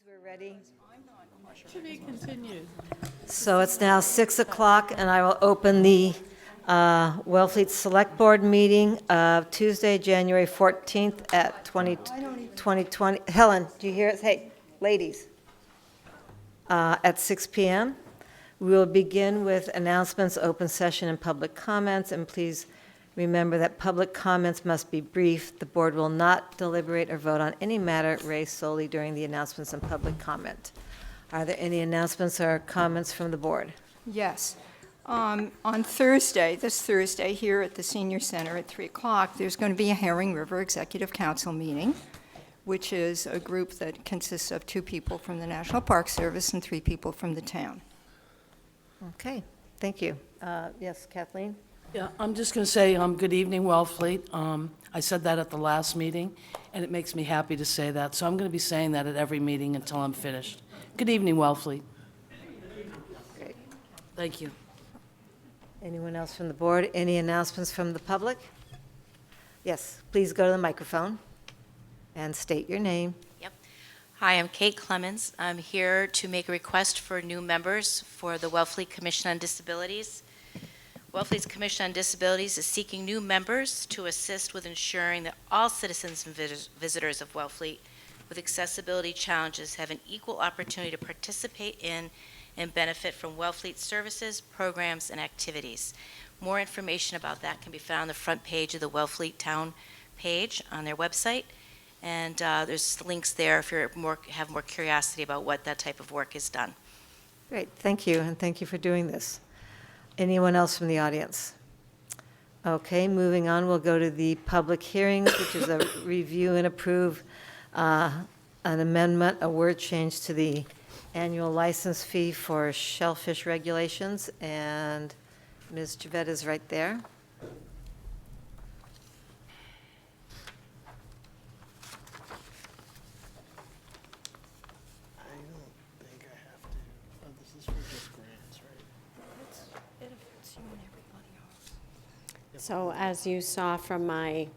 We're ready. To be continued. So it's now 6 o'clock, and I will open the Wellfleet Select Board meeting of Tuesday, January 14th at 2020. Helen, do you hear us? Hey, ladies. At 6 p.m. We will begin with announcements, open session, and public comments, and please remember that public comments must be brief. The board will not deliberate or vote on any matter raised solely during the announcements and public comment. Are there any announcements or comments from the board? Yes. On Thursday, this Thursday, here at the Senior Center at 3 o'clock, there's going to be a Herring River Executive Council meeting, which is a group that consists of 2 people from the National Park Service and 3 people from the town. Okay, thank you. Yes, Kathleen? Yeah, I'm just going to say, good evening, Wellfleet. I said that at the last meeting, and it makes me happy to say that. So I'm going to be saying that at every meeting until I'm finished. Good evening, Wellfleet. Great. Thank you. Anyone else from the board? Any announcements from the public? Yes, please go to the microphone and state your name. Yep. Hi, I'm Kate Clemens. I'm here to make a request for new members for the Wellfleet Commission on Disabilities. Wellfleet's Commission on Disabilities is seeking new members to assist with ensuring that all citizens and visitors of Wellfleet with accessibility challenges have an equal opportunity to participate in and benefit from Wellfleet services, programs, and activities. More information about that can be found on the front page of the Wellfleet Town page on their website. And there's links there if you have more curiosity about what that type of work is done. Great, thank you, and thank you for doing this. Anyone else from the audience? Okay, moving on, we'll go to the public hearings, which is a review and approve an amendment, a word change to the annual license fee for shellfish regulations, and Ms. Javette is right there. I don't think I have to. Oh, this is for just grants, right? So as you saw from my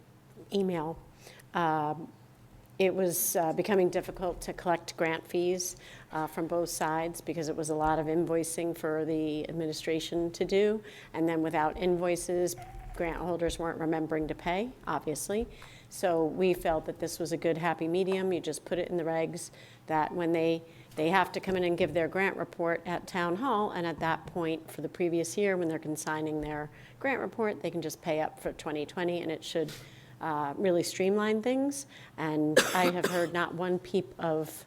email, it was becoming difficult to collect grant fees from both sides because it was a lot of invoicing for the administration to do. And then without invoices, grant holders weren't remembering to pay, obviously. So we felt that this was a good happy medium. You just put it in the regs that when they have to come in and give their grant report at Town Hall, and at that point for the previous year when they're consigning their grant report, they can just pay up for 2020, and it should really streamline things. And I have heard not one peep of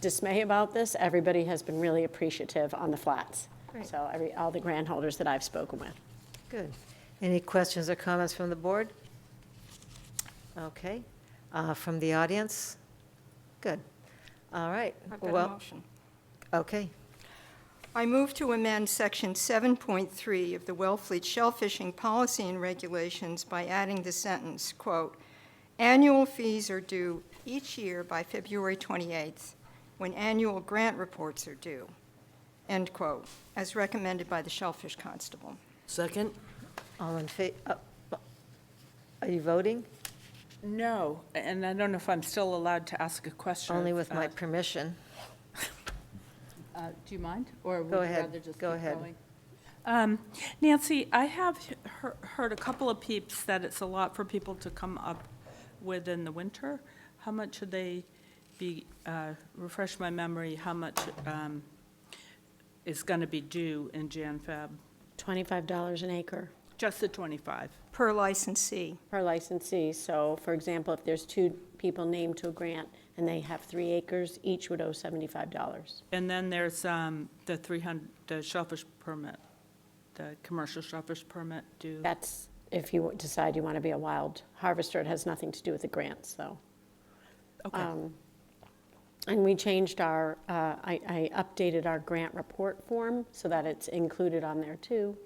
dismay about this. Everybody has been really appreciative on the flats. Great. So all the grant holders that I've spoken with. Good. Any questions or comments from the board? Okay. From the audience? Good. All right. I've got a motion. Okay. I move to amend Section 7.3 of the Wellfleet Shellfishing Policy and Regulations by adding the sentence, quote, "Annual fees are due each year by February 28th, when annual grant reports are due," end quote, as recommended by the Shellfish Constable. Second? All in favor? Are you voting? No, and I don't know if I'm still allowed to ask a question. Only with my permission. Do you mind? Or would Go you ahead. rather just Go keep ahead. going? Nancy, I have heard a couple of peeps that it's a lot for people to come up with in the winter. How much should they be, refresh my memory, how much is going to be due in Jan-Feb? $25 an acre Just the 25? Per licensee. per licensee. So for example, if there's 2 people named to a grant and they have 3 acres, each would owe $75. And then there's the shellfish permit, the commercial shellfish permit due. That's if you decide you want to be a wild harvester. It has nothing to do with the grants, though. Okay. And we changed I updated our grant report form so that it's included on there too.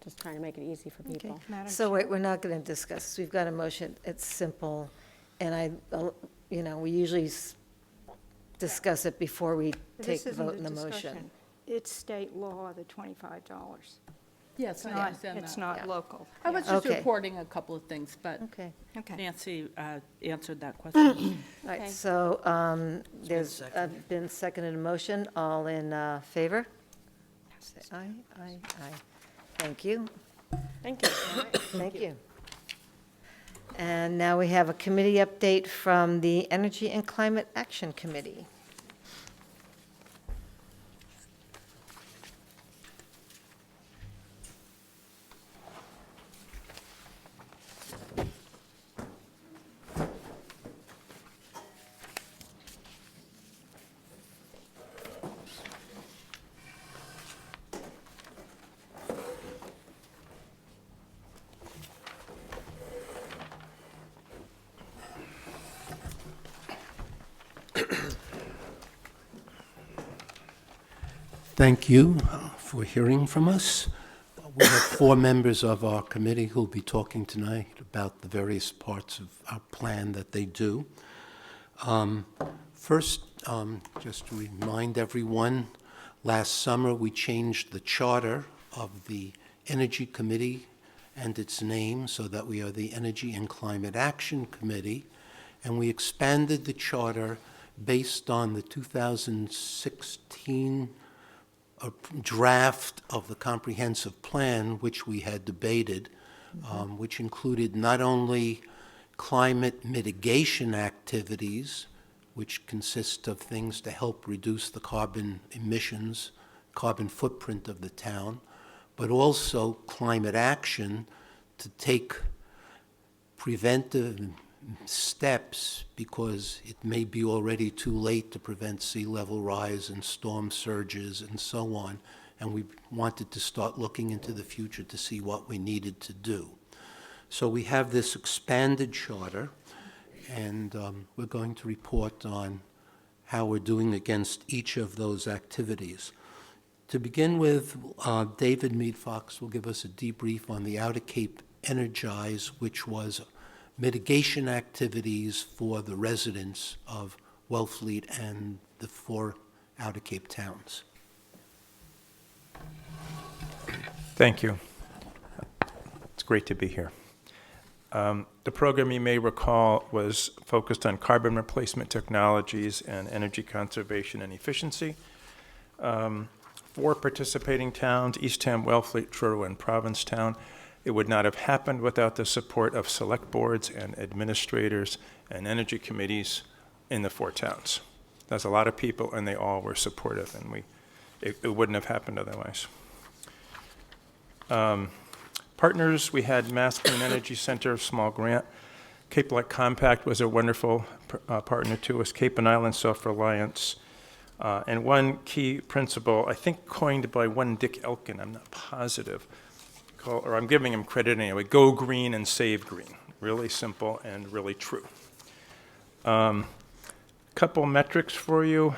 Just trying to make it easy for people. Madam So wait, we're not going to discuss this. We've got a motion. It's simple. And we usually discuss it before we take This the isn't vote a in the motion. discussion. It's state law, the $25. Yes, I understand that. It's not local. I was just Okay. reporting a couple of things, but Okay. Okay. Nancy answered that question. All right, Okay. so there's been seconded motion. All in favor? Say aye, aye, aye. Thank you. Thank you. Thank you. And now we have a committee update from the Energy and Climate Action Committee. Thank you for hearing from us. We have 4 members of our committee who will be talking tonight about the various parts of our plan that they do. First, just to remind everyone, last summer we changed the charter of the Energy Committee and its name so that we are the Energy and Climate Action Committee, and we expanded the charter based on the 2016 a draft of the comprehensive plan, which we had debated, which included not only climate mitigation activities, which consist of things to help reduce the carbon emissions, carbon footprint of the town, but also climate action to take preventive steps because it may be already too late to prevent sea level rise and storm surges and so on. And we wanted to start looking into the future to see what we needed to do. So we have this expanded charter, and we're going to report on how we're doing against each of those activities. To begin with, David Mead Fox will give us a debrief on the Outer Cape Energize, which was mitigation activities for the residents of Wellfleet and the 4 Outer Cape towns. Thank you. It's great to be here. The program, you may recall, was focused on carbon replacement technologies and energy conservation and efficiency. 4 participating towns, Eastham, Wellfleet, Truro, and Provincetown. It would not have happened without the support of select boards and administrators and energy committees in the 4 towns. That's a lot of people, and they all were supportive, and it wouldn't have happened otherwise. Partners, we had Mass Clean Energy Center, small grant. Cape Light Compact was a wonderful partner to us. Cape and Island Self-Reliance. And one key principle, I think coined by one Dick Elkin, I'm not positive, or I'm giving him credit anyway, go green and save green. Really simple and really true. Couple metrics for you.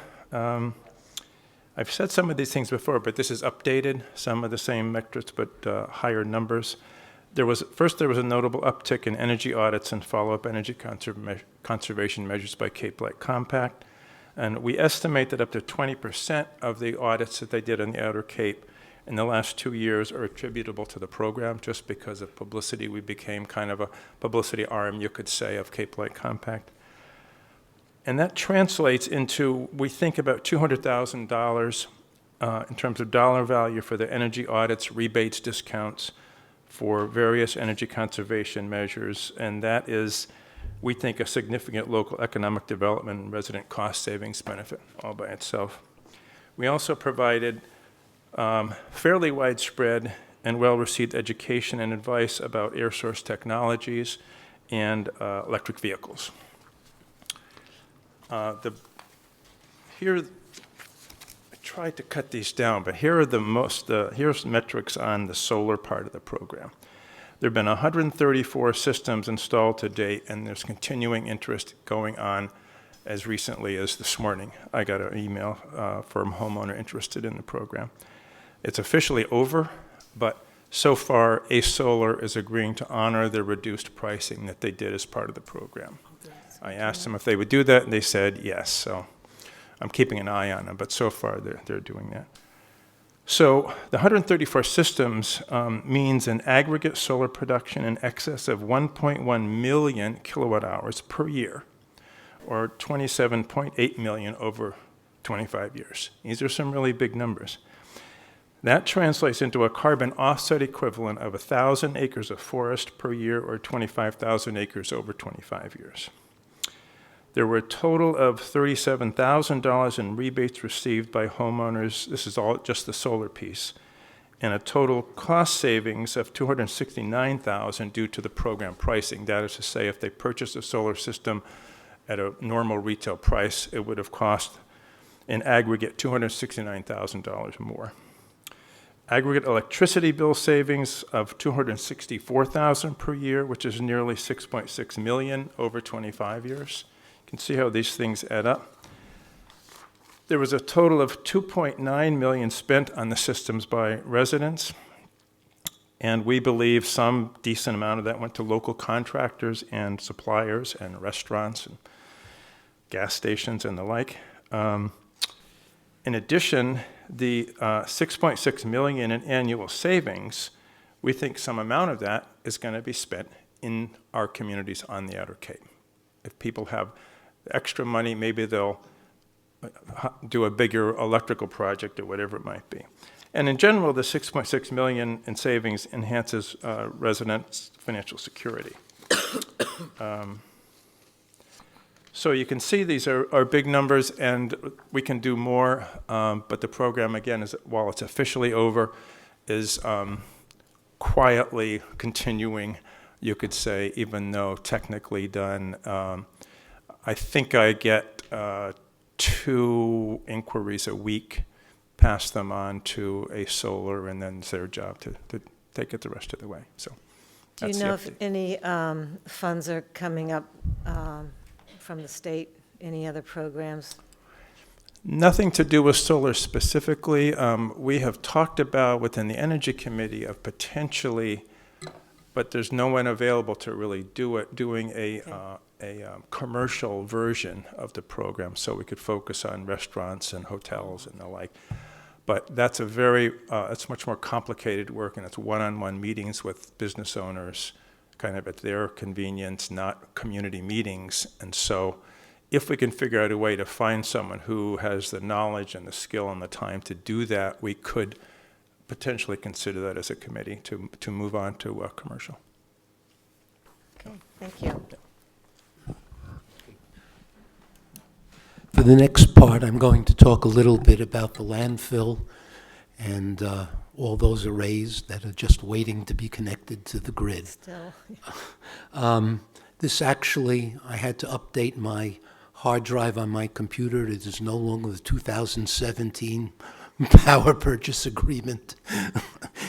I've said some of these things before, but this is updated, some of the same metrics, but higher numbers. First, there was a notable uptick in energy audits and follow-up energy conservation measures by Cape Light Compact. And we estimate that up to 20% of the audits that they did on the Outer Cape in the last 2 years are attributable to the program. Just because of publicity, we became kind of a publicity arm, you could say, of Cape Light Compact. And that translates into, we think, about $200,000 in terms of dollar value for the energy audits, rebates, discounts for various energy conservation measures. And that is, we think, a significant local economic development and resident cost savings benefit all by itself. We also provided fairly widespread and well-received education and advice about air source technologies and electric vehicles. Here, I tried to cut these down, but here are here's metrics on the solar part of the program. There have been 134 systems installed to date, and there's continuing interest going on as recently as this morning. I got an email from a homeowner interested in the program. It's officially over, but so far, Ace Solar is agreeing to honor the reduced pricing that they did as part of the program. I asked them if they would do that, and they said yes. So I'm keeping an eye on them, but so far they're doing that. So the 134 systems means an aggregate solar production in excess of 1.1 million kilowatt hours per year, or 27.8 million over 25 years. These are some really big numbers. That translates into a carbon offset equivalent of 1,000 acres of forest per year, or 25,000 acres over 25 years. There were a total of $37,000 in rebates received by homeowners. This is all just the solar piece. And a total cost savings of $269,000 due to the program pricing. That is to say, if they purchased a solar system at a normal retail price, it would have cost in aggregate $269,000 more. Aggregate electricity bill savings of $264,000 per year, which is nearly $6.6 million over 25 years. You can see how these things add up. There was a total of $2.9 million spent on the systems by residents, and we believe some decent amount of that went to local contractors and suppliers and restaurants and gas stations and the like. In addition, the $6.6 million in annual savings, we think some amount of that is going to be spent in our communities on the Outer Cape. If people have extra money, maybe they'll do a bigger electrical project or whatever it might be. And in general, the $6.6 million in savings enhances residents' financial security. So you can see these are big numbers, and we can do more, but the program, again, is, while it's officially over, is quietly continuing, you could say, even though technically done. I think I get 2 inquiries a week, pass them on to a solar, and then it's their job to take it the rest of the way. So, Do you that's the know if update. any funds are coming up from the state, any other programs? Nothing to do with solar specifically. We have talked about within the Energy Committee of potentially, but there's no one available to really do it, doing a commercial version of the program so we could focus on restaurants and hotels and the like. But that's it's much more complicated work, and it's one-on-one meetings with business owners kind of at their convenience, not community meetings. And so if we can figure out a way to find someone who has the knowledge and the skill and the time to do that, we could potentially consider that as a committee to move on to commercial. Okay, thank you. For the next part, I'm going to talk a little bit about the landfill and all those arrays that are just waiting to be connected to the grid. Still, This actually, I had to update my hard drive on my computer. It is no longer the 2017 power purchase agreement.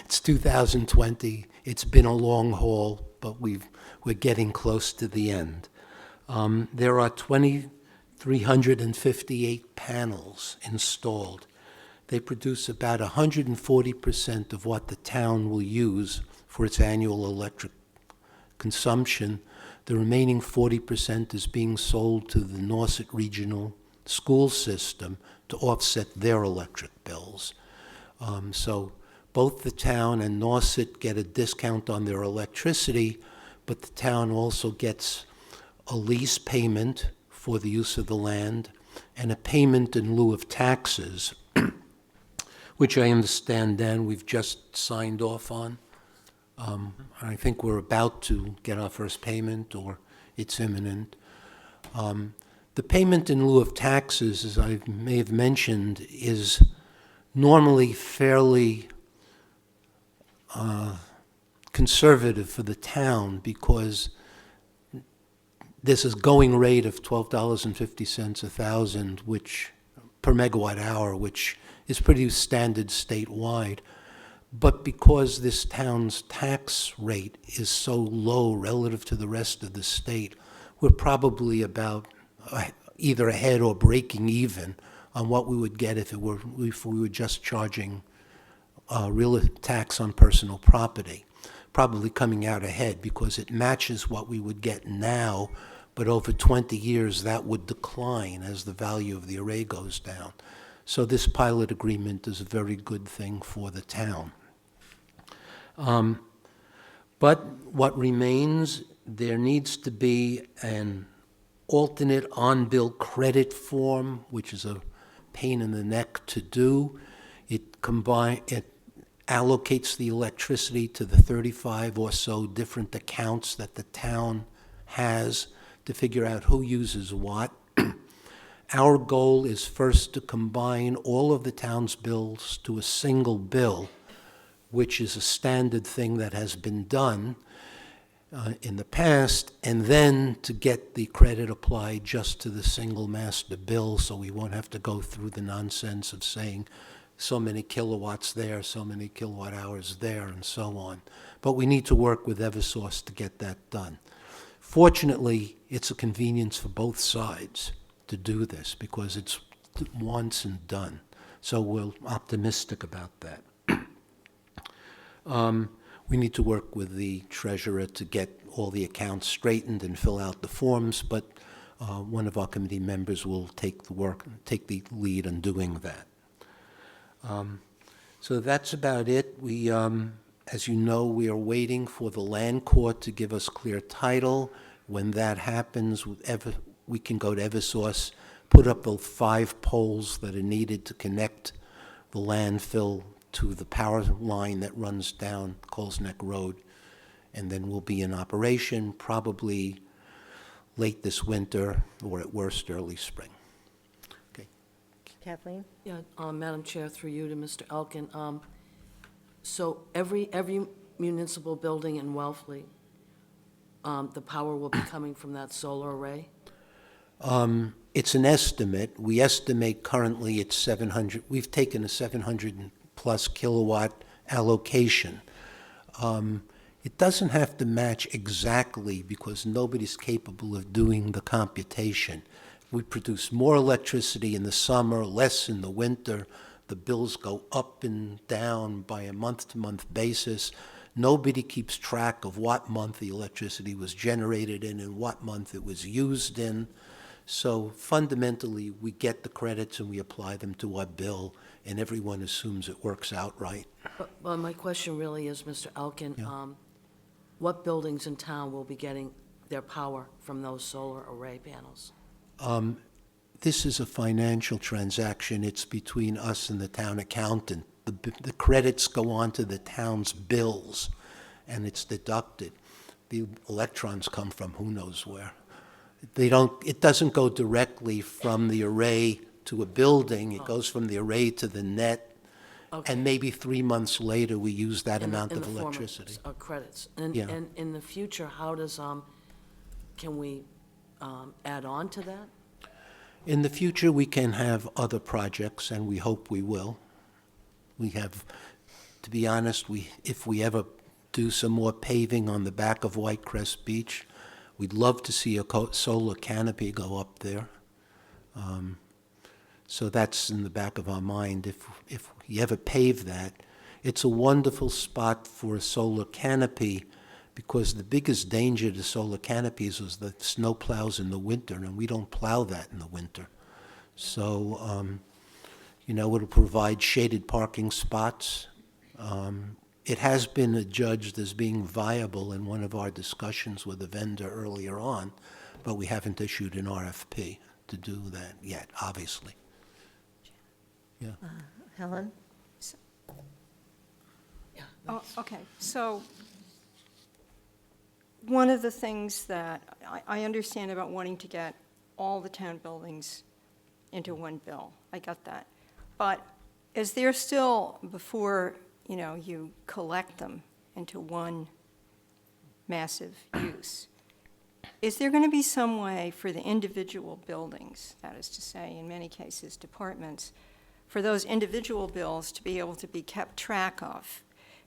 It's 2020. It's been a long haul, but we're getting close to the end. There are 2,358 panels installed. They produce about 140% of what the town will use for its annual electric consumption. The remaining 40% is being sold to the Nauset Regional School System to offset their electric bills. So both the town and Nauset get a discount on their electricity, but the town also gets a lease payment for the use of the land and a payment in lieu of taxes, which I understand, Dan, we've just signed off on. I think we're about to get our first payment, or it's imminent. The payment in lieu of taxes, as I may have mentioned, is normally fairly conservative for the town because this is going rate of $12.50 a thousand, which per megawatt hour, which is pretty standard statewide. But because this town's tax rate is so low relative to the rest of the state, we're probably about either ahead or breaking even on what we would get if we were just charging real tax on personal property. Probably coming out ahead because it matches what we would get now, but over 20 years that would decline as the value of the array goes down. So this pilot agreement is a very good thing for the town. But what remains, there needs to be an alternate on-bill credit form, which is a pain in the neck to do. It allocates the electricity to the 35 or so different accounts that the town has to figure out who uses what. Our goal is first to combine all of the town's bills to a single bill, which is a standard thing that has been done in the past, and then to get the credit applied just to the single master bill, so we won't have to go through the nonsense of saying so many kilowatts there, so many kilowatt hours there, and so on. But we need to work with Eversource to get that done. Fortunately, it's a convenience for both sides to do this because it's once and done. So we're optimistic about that. We need to work with the treasurer to get all the accounts straightened and fill out the forms, but one of our committee members will take the lead on doing that. So that's about it. We, as you know, we are waiting for the land court to give us clear title. When that happens, we can go to Eversource, put up the 5 poles that are needed to connect the landfill to the power line that runs down Coles Neck Road, and then we'll be in operation probably late this winter or at worst early spring. Okay. Kathleen? Yeah, Madam Chair, through you to Mr. Elkin. So every municipal building in Wellfleet, the power will be coming from that solar array? It's an estimate. We estimate currently it's 700. We've taken a 700+ kilowatt allocation. It doesn't have to match exactly because nobody's capable of doing the computation. We produce more electricity in the summer, less in the winter. The bills go up and down by a month-to-month basis. Nobody keeps track of what month the electricity was generated in and what month it was used in. So fundamentally, we get the credits and we apply them to our bill, and everyone assumes it works out right. But my question really is, Mr. Elkin, Yeah. What buildings in town will be getting their power from those solar array panels? This is a financial transaction. It's between us and the town accountant. The credits go on to the town's bills, and it's deducted. The electrons come from who knows where. It doesn't go directly from the array to a building. It goes from the array to the net, Okay. and maybe 3 months later, we use that In the- amount in of the form electricity. Credits. And Yeah. in the future, how does, can we add on to that? In the future, we can have other projects, and we hope we will. We have, to be honest, if we ever do some more paving on the back of Whitecrest Beach, we'd love to see a solar canopy go up there. So that's in the back of our mind. If we ever pave that, it's a wonderful spot for a solar canopy because the biggest danger to solar canopies is the snow plows in the winter, and we don't plow that in the winter. So, it'll provide shaded parking spots. It has been adjudged as being viable in one of our discussions with the vendor earlier on, but we haven't issued an RFP to do that yet, obviously. Yeah. Helen? Oh, okay, so one of the things that I understand about wanting to get all the town buildings into one bill, I got that. But is there still, before, you collect them into one massive use, is there going to be some way for the individual buildings, that is to say, in many cases, departments, for those individual bills to be able to be kept track of?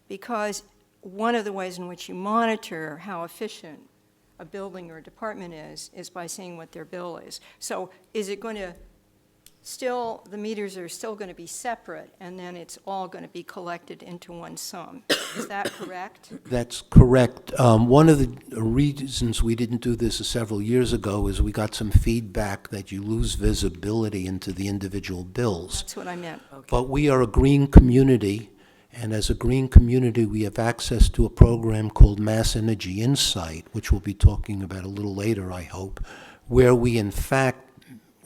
Because one of the ways in which you monitor how efficient a building or a department is by seeing what their bill is. So is it going to still, the meters are still going to be separate, and then it's all going to be collected into one sum. Is that correct? That's correct. One of the reasons we didn't do this several years ago is we got some feedback that you lose visibility into the individual bills. That's what I meant. But we are a green community, and as a green community, we have access to a program called Mass Energy Insight, which we'll be talking about a little later, I hope, where we in fact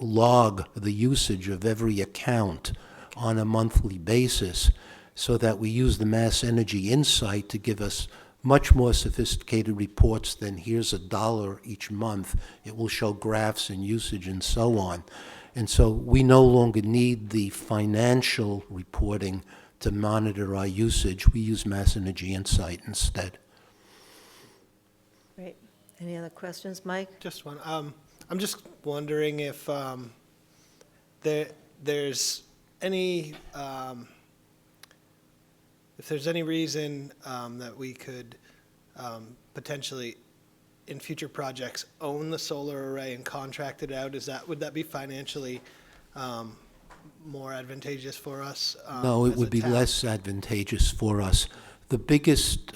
log the usage of every account on a monthly basis, so that we use the Mass Energy Insight to give us much more sophisticated reports than here's $1 each month. It will show graphs and usage and so on. And so we no longer need the financial reporting to monitor our usage. We use Mass Energy Insight instead. Great. Any other questions, Mike? Just one. I'm just wondering if there's any reason that we could potentially, in future projects, own the solar array and contract it out. Would that be financially more advantageous for us? No, it as would a be town? less advantageous for us. The biggest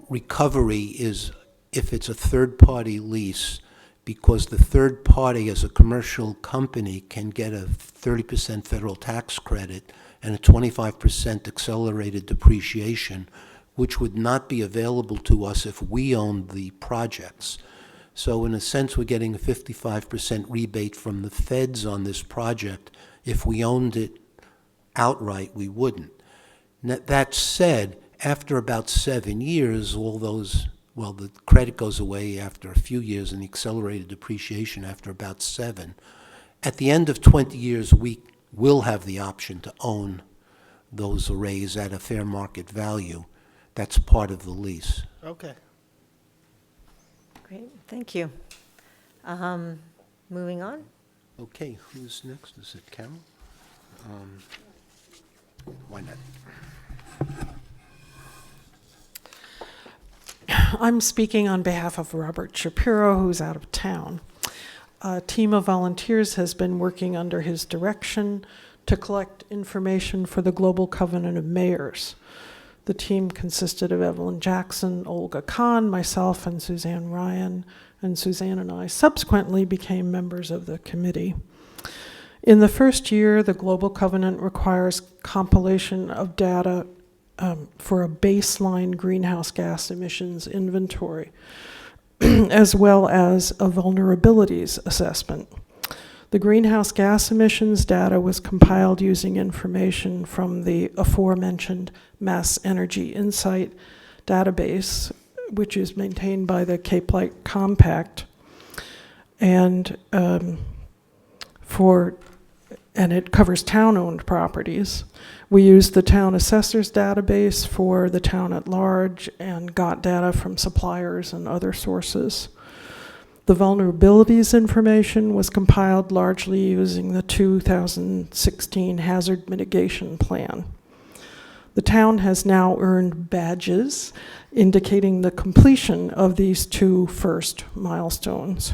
recovery is if it's a third-party lease, because the third party, as a commercial company, can get a 30% federal tax credit and a 25% accelerated depreciation, which would not be available to us if we owned the projects. So in a sense, we're getting a 55% rebate from the feds on this project. If we owned it outright, we wouldn't. That said, after about 7 years, all those, well, the credit goes away after a few years and the accelerated depreciation after about 7. At the end of 20 years, we will have the option to own those arrays at a fair market value. That's part of the lease. Okay. Great, thank you. Moving on. Okay, who's next? Is it Carol? Why not? I'm speaking on behalf of Robert Shapiro, who's out of town. A team of volunteers has been working under his direction to collect information for the Global Covenant of Mayors. The team consisted of Evelyn Jackson, Olga Khan, myself, and Suzanne Ryan, and Suzanne and I subsequently became members of the committee. In the first year, the Global Covenant requires compilation of data for a baseline greenhouse gas emissions inventory, as well as a vulnerabilities assessment. The greenhouse gas emissions data was compiled using information from the aforementioned Mass Energy Insight database, which is maintained by the Cape Light Compact, and it covers town-owned properties. We used the town assessor's database for the town at large and got data from suppliers and other sources. The vulnerabilities information was compiled largely using the 2016 Hazard Mitigation Plan. The town has now earned badges indicating the completion of these two first milestones.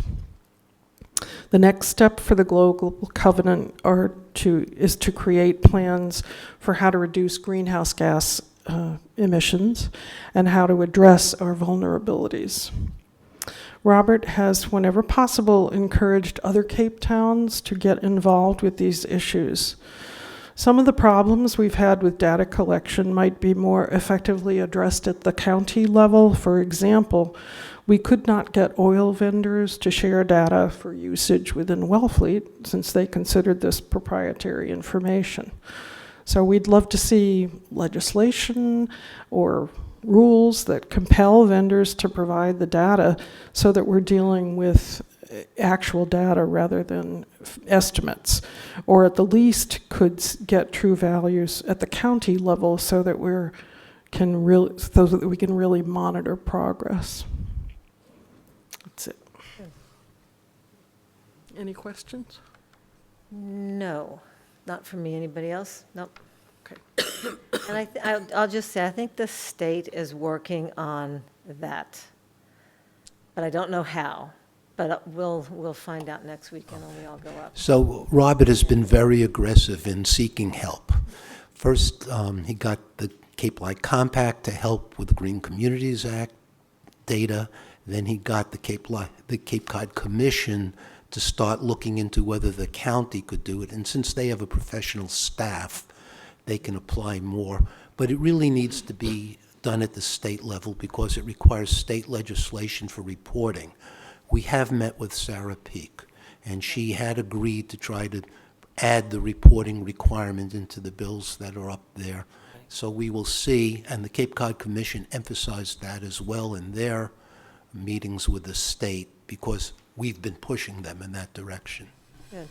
The next step for the Global Covenant is to create plans for how to reduce greenhouse gas emissions and how to address our vulnerabilities. Robert has, whenever possible, encouraged other Cape towns to get involved with these issues. Some of the problems we've had with data collection might be more effectively addressed at the county level. For example, we could not get oil vendors to share data for usage within Wellfleet since they considered this proprietary information. So we'd love to see legislation or rules that compel vendors to provide the data so that we're dealing with actual data rather than estimates, or at the least could get true values at the county level so that we can really monitor progress. That's it. Any questions? No, not from me. Anybody else? Nope. Okay. And I'll just say, I think the state is working on that, but I don't know how. But we'll find out next weekend when we all go up. So Robert has been very aggressive in seeking help. First, he got the Cape Light Compact to help with the Green Communities Act data. Then he got the Cape Cod Commission to start looking into whether the county could do it. And since they have a professional staff, they can apply more. But it really needs to be done at the state level because it requires state legislation for reporting. We have met with Sarah Peak, and she had agreed to try to add the reporting requirement into the bills that are up there. So we will see, and the Cape Cod Commission emphasized that as well in their meetings with the state, because we've been pushing them in that direction. Good.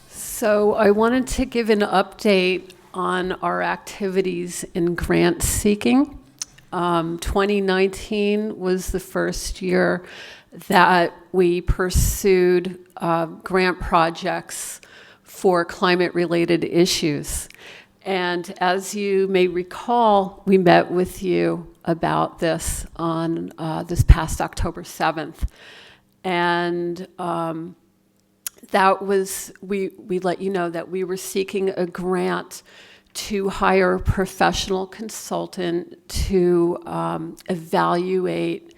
So I wanted to give an update on our activities in grant seeking. 2019 was the first year that we pursued grant projects for climate-related issues. And as you may recall, we met with you about this on this past October 7th. And that was, we let you know that we were seeking a grant to hire a professional consultant to evaluate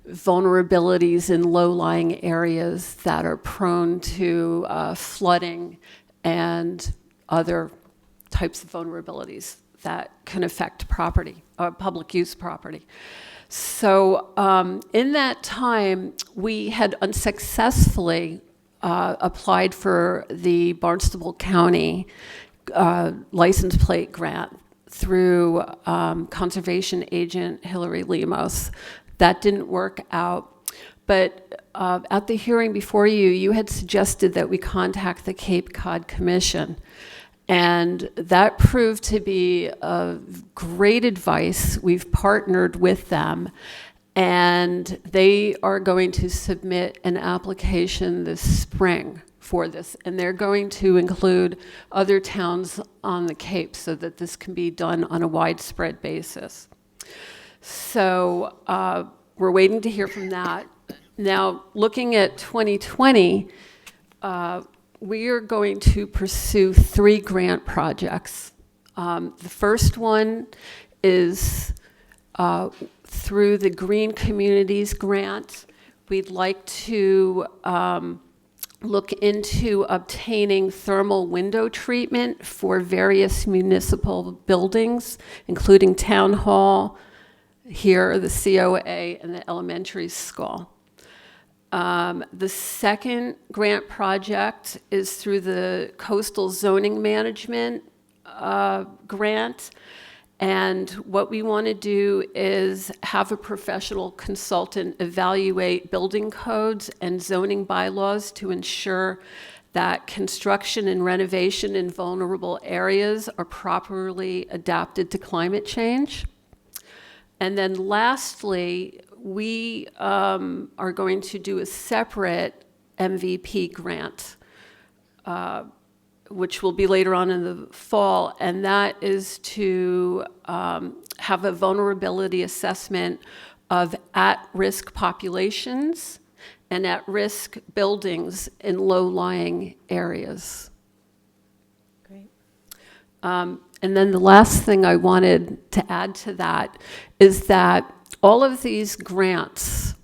vulnerabilities in low-lying areas that are prone to flooding and other types of vulnerabilities that can affect property, public use property. So in that time, we had unsuccessfully applied for the Barnstable County license plate grant through conservation agent Hillary Lemos. That didn't work out. But at the hearing before you, you had suggested that we contact the Cape Cod Commission. And that proved to be great advice. We've partnered with them. And they are going to submit an application this spring for this. And they're going to include other towns on the Cape so that this can be done on a widespread basis. So we're waiting to hear from that. Now, looking at 2020, we are going to pursue 3 grant projects. The first one is through the Green Communities Grant. We'd like to look into obtaining thermal window treatment for various municipal buildings, including Town Hall, here, the COA, and the elementary school. The second grant project is through the Coastal Zoning Management grant. And what we want to do is have a professional consultant evaluate building codes and zoning bylaws to ensure that construction and renovation in vulnerable areas are properly adapted to climate change. And then lastly, we are going to do a separate MVP grant, which will be later on in the fall, and that is to have a vulnerability assessment of at-risk populations and at-risk buildings in low-lying areas. Great. And then the last thing I wanted to add to that is that all of these grants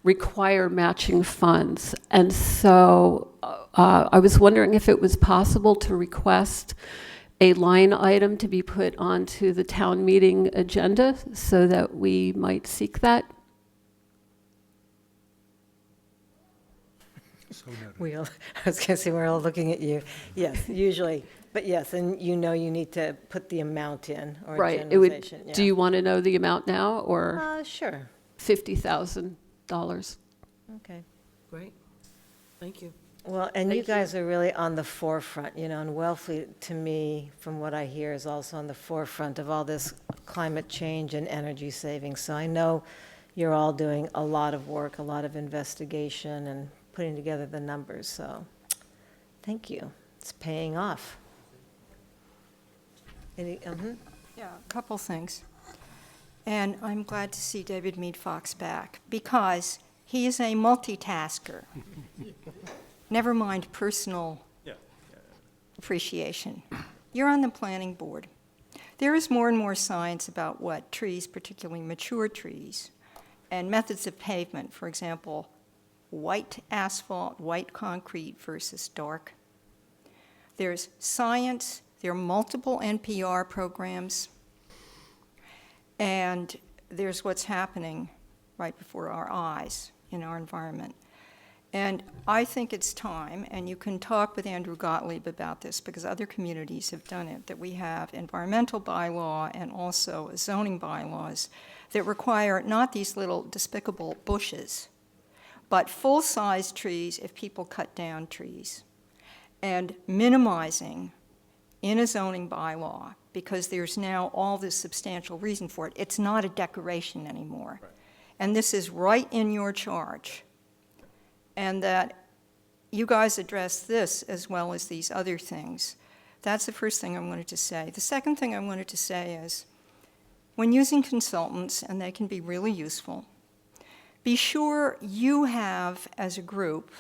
require matching funds. And so I was wondering if it was possible to request a line item to be put onto the town meeting agenda so that we might seek that. I was going to say, we're all looking at you. Yes, usually. But yes, and you know you need to put the amount in, or Right. It would, generalization. Yeah. do you want to know the amount now, or Sure. $50,000? Okay. Great. Thank you. Well, and you Thank you. guys are really on the forefront, you know, and Wellfleet, to me, from what I hear, is also on the forefront of all this climate change and energy saving. So I know you're all doing a lot of work, a lot of investigation, and putting together the numbers, so thank you. It's paying off. Yeah, a couple things. And I'm glad to see David Mead Fox back, because he is a multitasker. Never mind personal appreciation. You're on the planning board. There is more and more science about what trees, particularly mature trees, and methods of pavement, for example, white asphalt, white concrete versus dark. There's science, there are multiple NPR programs, and there's what's happening right before our eyes in our environment. And I think it's time, and you can talk with Andrew Gottlieb about this because other communities have done it, that we have environmental bylaw and also zoning bylaws that require not these little despicable bushes, but full-size trees if people cut down trees, and minimizing in a zoning bylaw, because there's now all this substantial reason for it. It's not a decoration anymore. Right. And this is right in your charge. And that you guys address this as well as these other things. That's the first thing I wanted to say. The second thing I wanted to say is, when using consultants, and they can be really useful, be sure you have, as a group,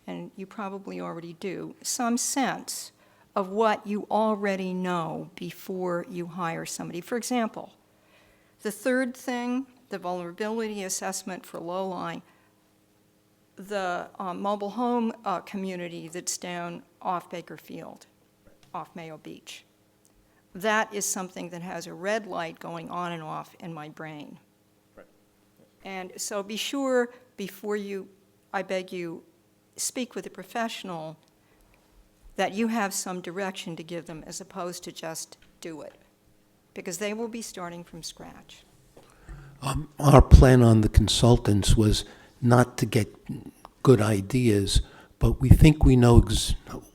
and you probably already do, some sense of what you already know before you hire somebody. For example, the third thing, the vulnerability assessment for low-lying, the mobile home community that's down off Bakerfield, off Mayo Beach. That is something that has a red light going on and off in my brain. Right. And so be sure before you, I beg you, speak with a professional that you have some direction to give them as opposed to just do it, because they will be starting from scratch. Our plan on the consultants was not to get good ideas, but we think we know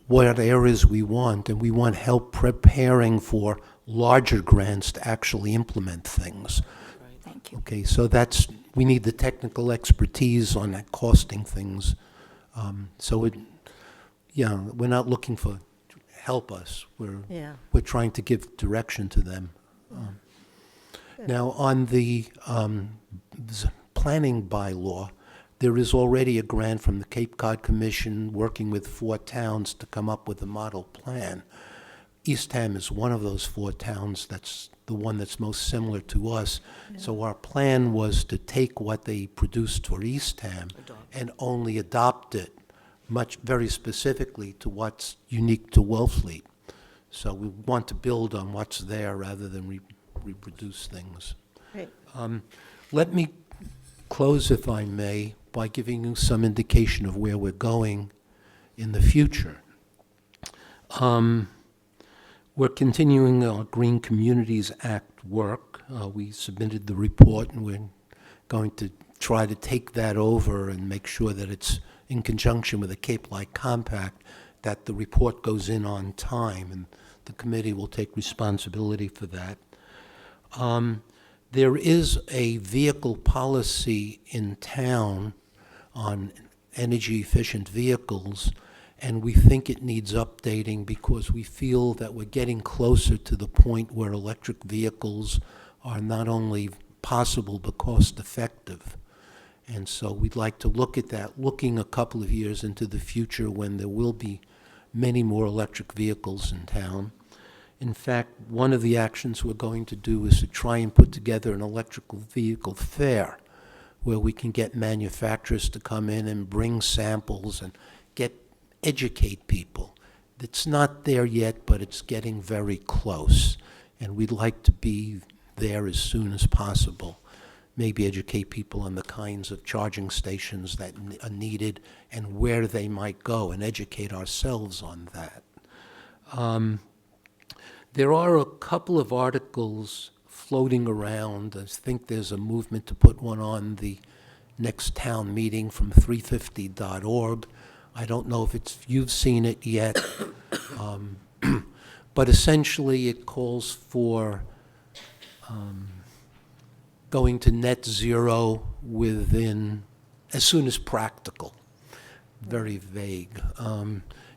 what areas we want, and we want help preparing for larger grants to actually implement things. Thank you. Okay, so we need the technical expertise on that costing things. We're not looking for help us. We're trying to give direction to them. Now, on the planning bylaw, there is already a grant from the Cape Cod Commission working with 4 towns to come up with a model plan. Eastham is one of those 4 towns. That's the one that's most similar to us. Yeah. So our plan was to take what they produced for Eastham and only adopt it very specifically to what's unique to Wellfleet. So we want to build on what's there rather than reproduce things. Great. Let me close, if I may, by giving you some indication of where we're going in the future. We're continuing our Green Communities Act work. We submitted the report, and we're going to try to take that over and make sure that it's in conjunction with the Cape Light Compact, that the report goes in on time, and the committee will take responsibility for that. There is a vehicle policy in town on energy-efficient vehicles, and we think it needs updating because we feel that we're getting closer to the point where electric vehicles are not only possible but cost-effective. And so we'd like to look at that, looking a couple of years into the future when there will be many more electric vehicles in town. In fact, one of the actions we're going to do is to try and put together an electrical vehicle fair where we can get manufacturers to come in and bring samples and educate people. It's not there yet, but it's getting very close. And we'd like to be there as soon as possible. Maybe educate people on the kinds of charging stations that are needed and where they might go, and educate ourselves on that. There are a couple of articles floating around. I think there's a movement to put one on the next town meeting from 350.org. I don't know if you've seen it yet, but essentially it calls for going to net zero as soon as practical. Very vague.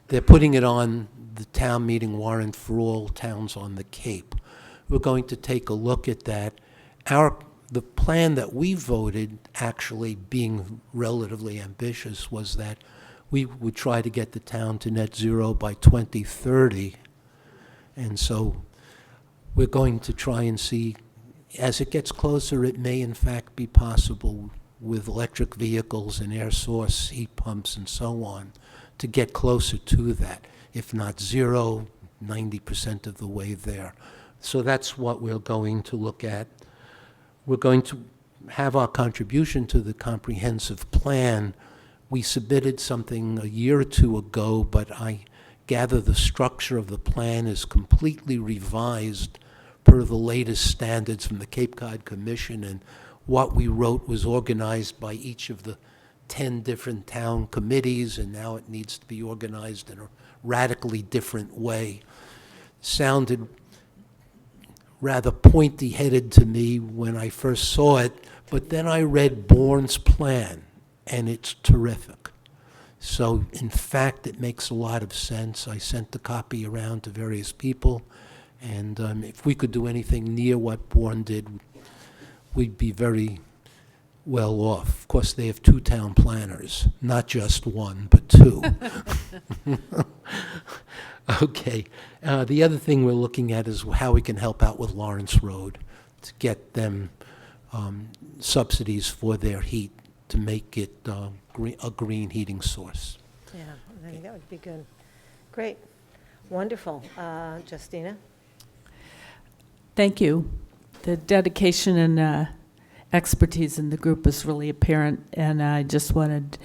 They're putting it on the town meeting warrant for all towns on the Cape. We're going to take a look at that. Our The plan that we voted, actually being relatively ambitious, was that we would try to get the town to net zero by 2030. And so we're going to try and see, as it gets closer, it may in fact be possible with electric vehicles and air source heat pumps and so on to get closer to that. If not zero, 90% of the way there. So that's what we're going to look at. We're going to have our contribution to the comprehensive plan. We submitted something a year or two ago, but I gather the structure of the plan is completely revised per the latest standards from the Cape Cod Commission, and what we wrote was organized by each of the 10 different town committees, and now it needs to be organized in a radically different way. Sounded rather pointy-headed to me when I first saw it, but then I read Bourne's plan, and it's terrific. So, in fact, it makes a lot of sense. I sent the copy around to various people, and if we could do anything near what Bourne did, we'd be very well off. Of course, they have 2 town planners, not just one, but 2. Okay. The other thing we're looking at is how we can help out with Lawrence Road to get them subsidies for their heat to make it a green heating source. Yeah, I think that would be good. Great, wonderful. Justina? Thank you. The dedication and expertise in the group is really apparent, and I just wanted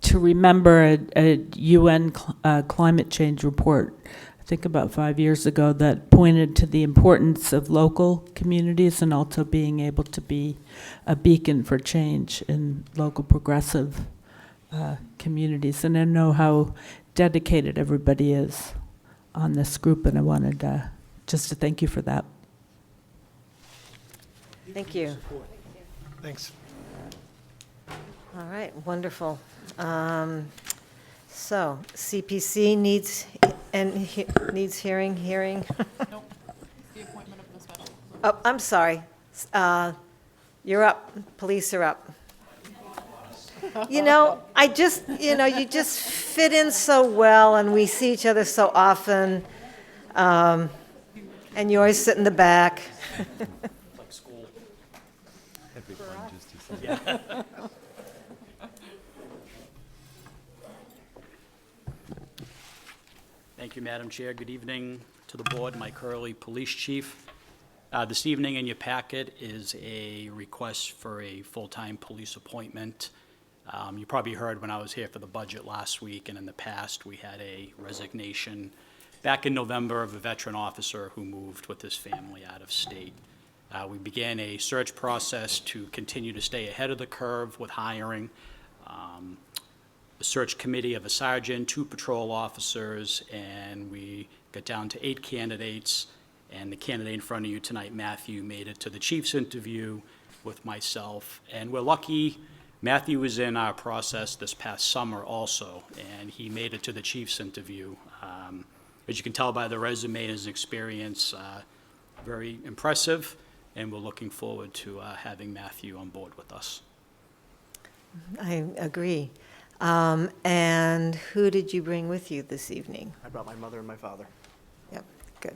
to remember a UN climate change report, I think about 5 years ago, that pointed to the importance of local communities and also being able to be a beacon for change in local progressive communities. And I know how dedicated everybody is on this group, and I wanted just to thank you for that. Thank you. Thanks. All right, wonderful. So CPC needs hearing. Nope. The appointment of the special. Oh, I'm sorry. You're up. Police are up. You know, you just fit in so well, and we see each other so often. And you always sit in the back. Like school. Thank you, Madam Chair. Good evening to the board. Mike Hurley, Police Chief. This evening in your packet is a request for a full-time police appointment. You probably heard when I was here for the budget last week, and in the past, we had a resignation back in November of a veteran officer who moved with his family out of state. We began a search process to continue to stay ahead of the curve with hiring. A search committee of a sergeant, 2 patrol officers, and we got down to 8 candidates. And the candidate in front of you tonight, Matthew, made it to the chief's interview with myself. And we're lucky, Matthew was in our process this past summer also, and he made it to the chief's interview. As you can tell by the resume and his experience, very impressive, and we're looking forward to having Matthew on board with us. I agree. And who did you bring with you this evening? I brought my mother and my father. Yep, good.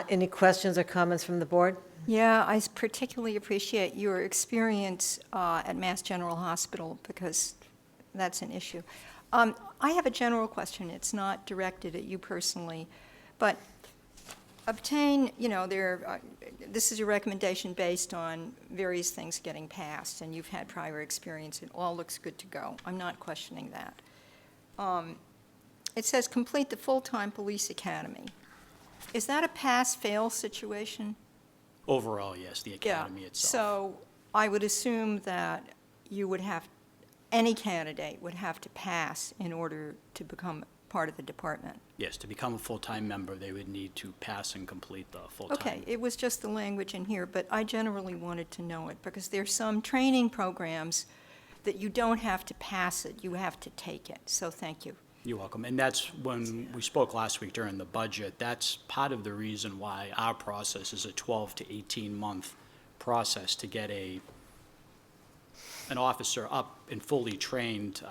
Any questions or comments from the board? Yeah, I particularly appreciate your experience at Mass General Hospital, because that's an issue. I have a general question. It's not directed at you personally, but obtain, this is a recommendation based on various things getting passed, and you've had prior experience. It all looks good to go. I'm not questioning that. It says complete the full-time police academy. Is that a pass-fail situation? Overall, yes, the academy itself. So I would assume that you would have, any candidate would have to pass in order to become part of the department. Yes, to become a full-time member, they would need to pass and complete the full-time. Okay, it was just the language in here, but I generally wanted to know it, because there's some training programs that you don't have to pass it, you have to take it, so thank you. You're welcome. And that's when we spoke last week during the budget, that's part of the reason why our process is a 12 to 18-month process to get an officer up and fully trained.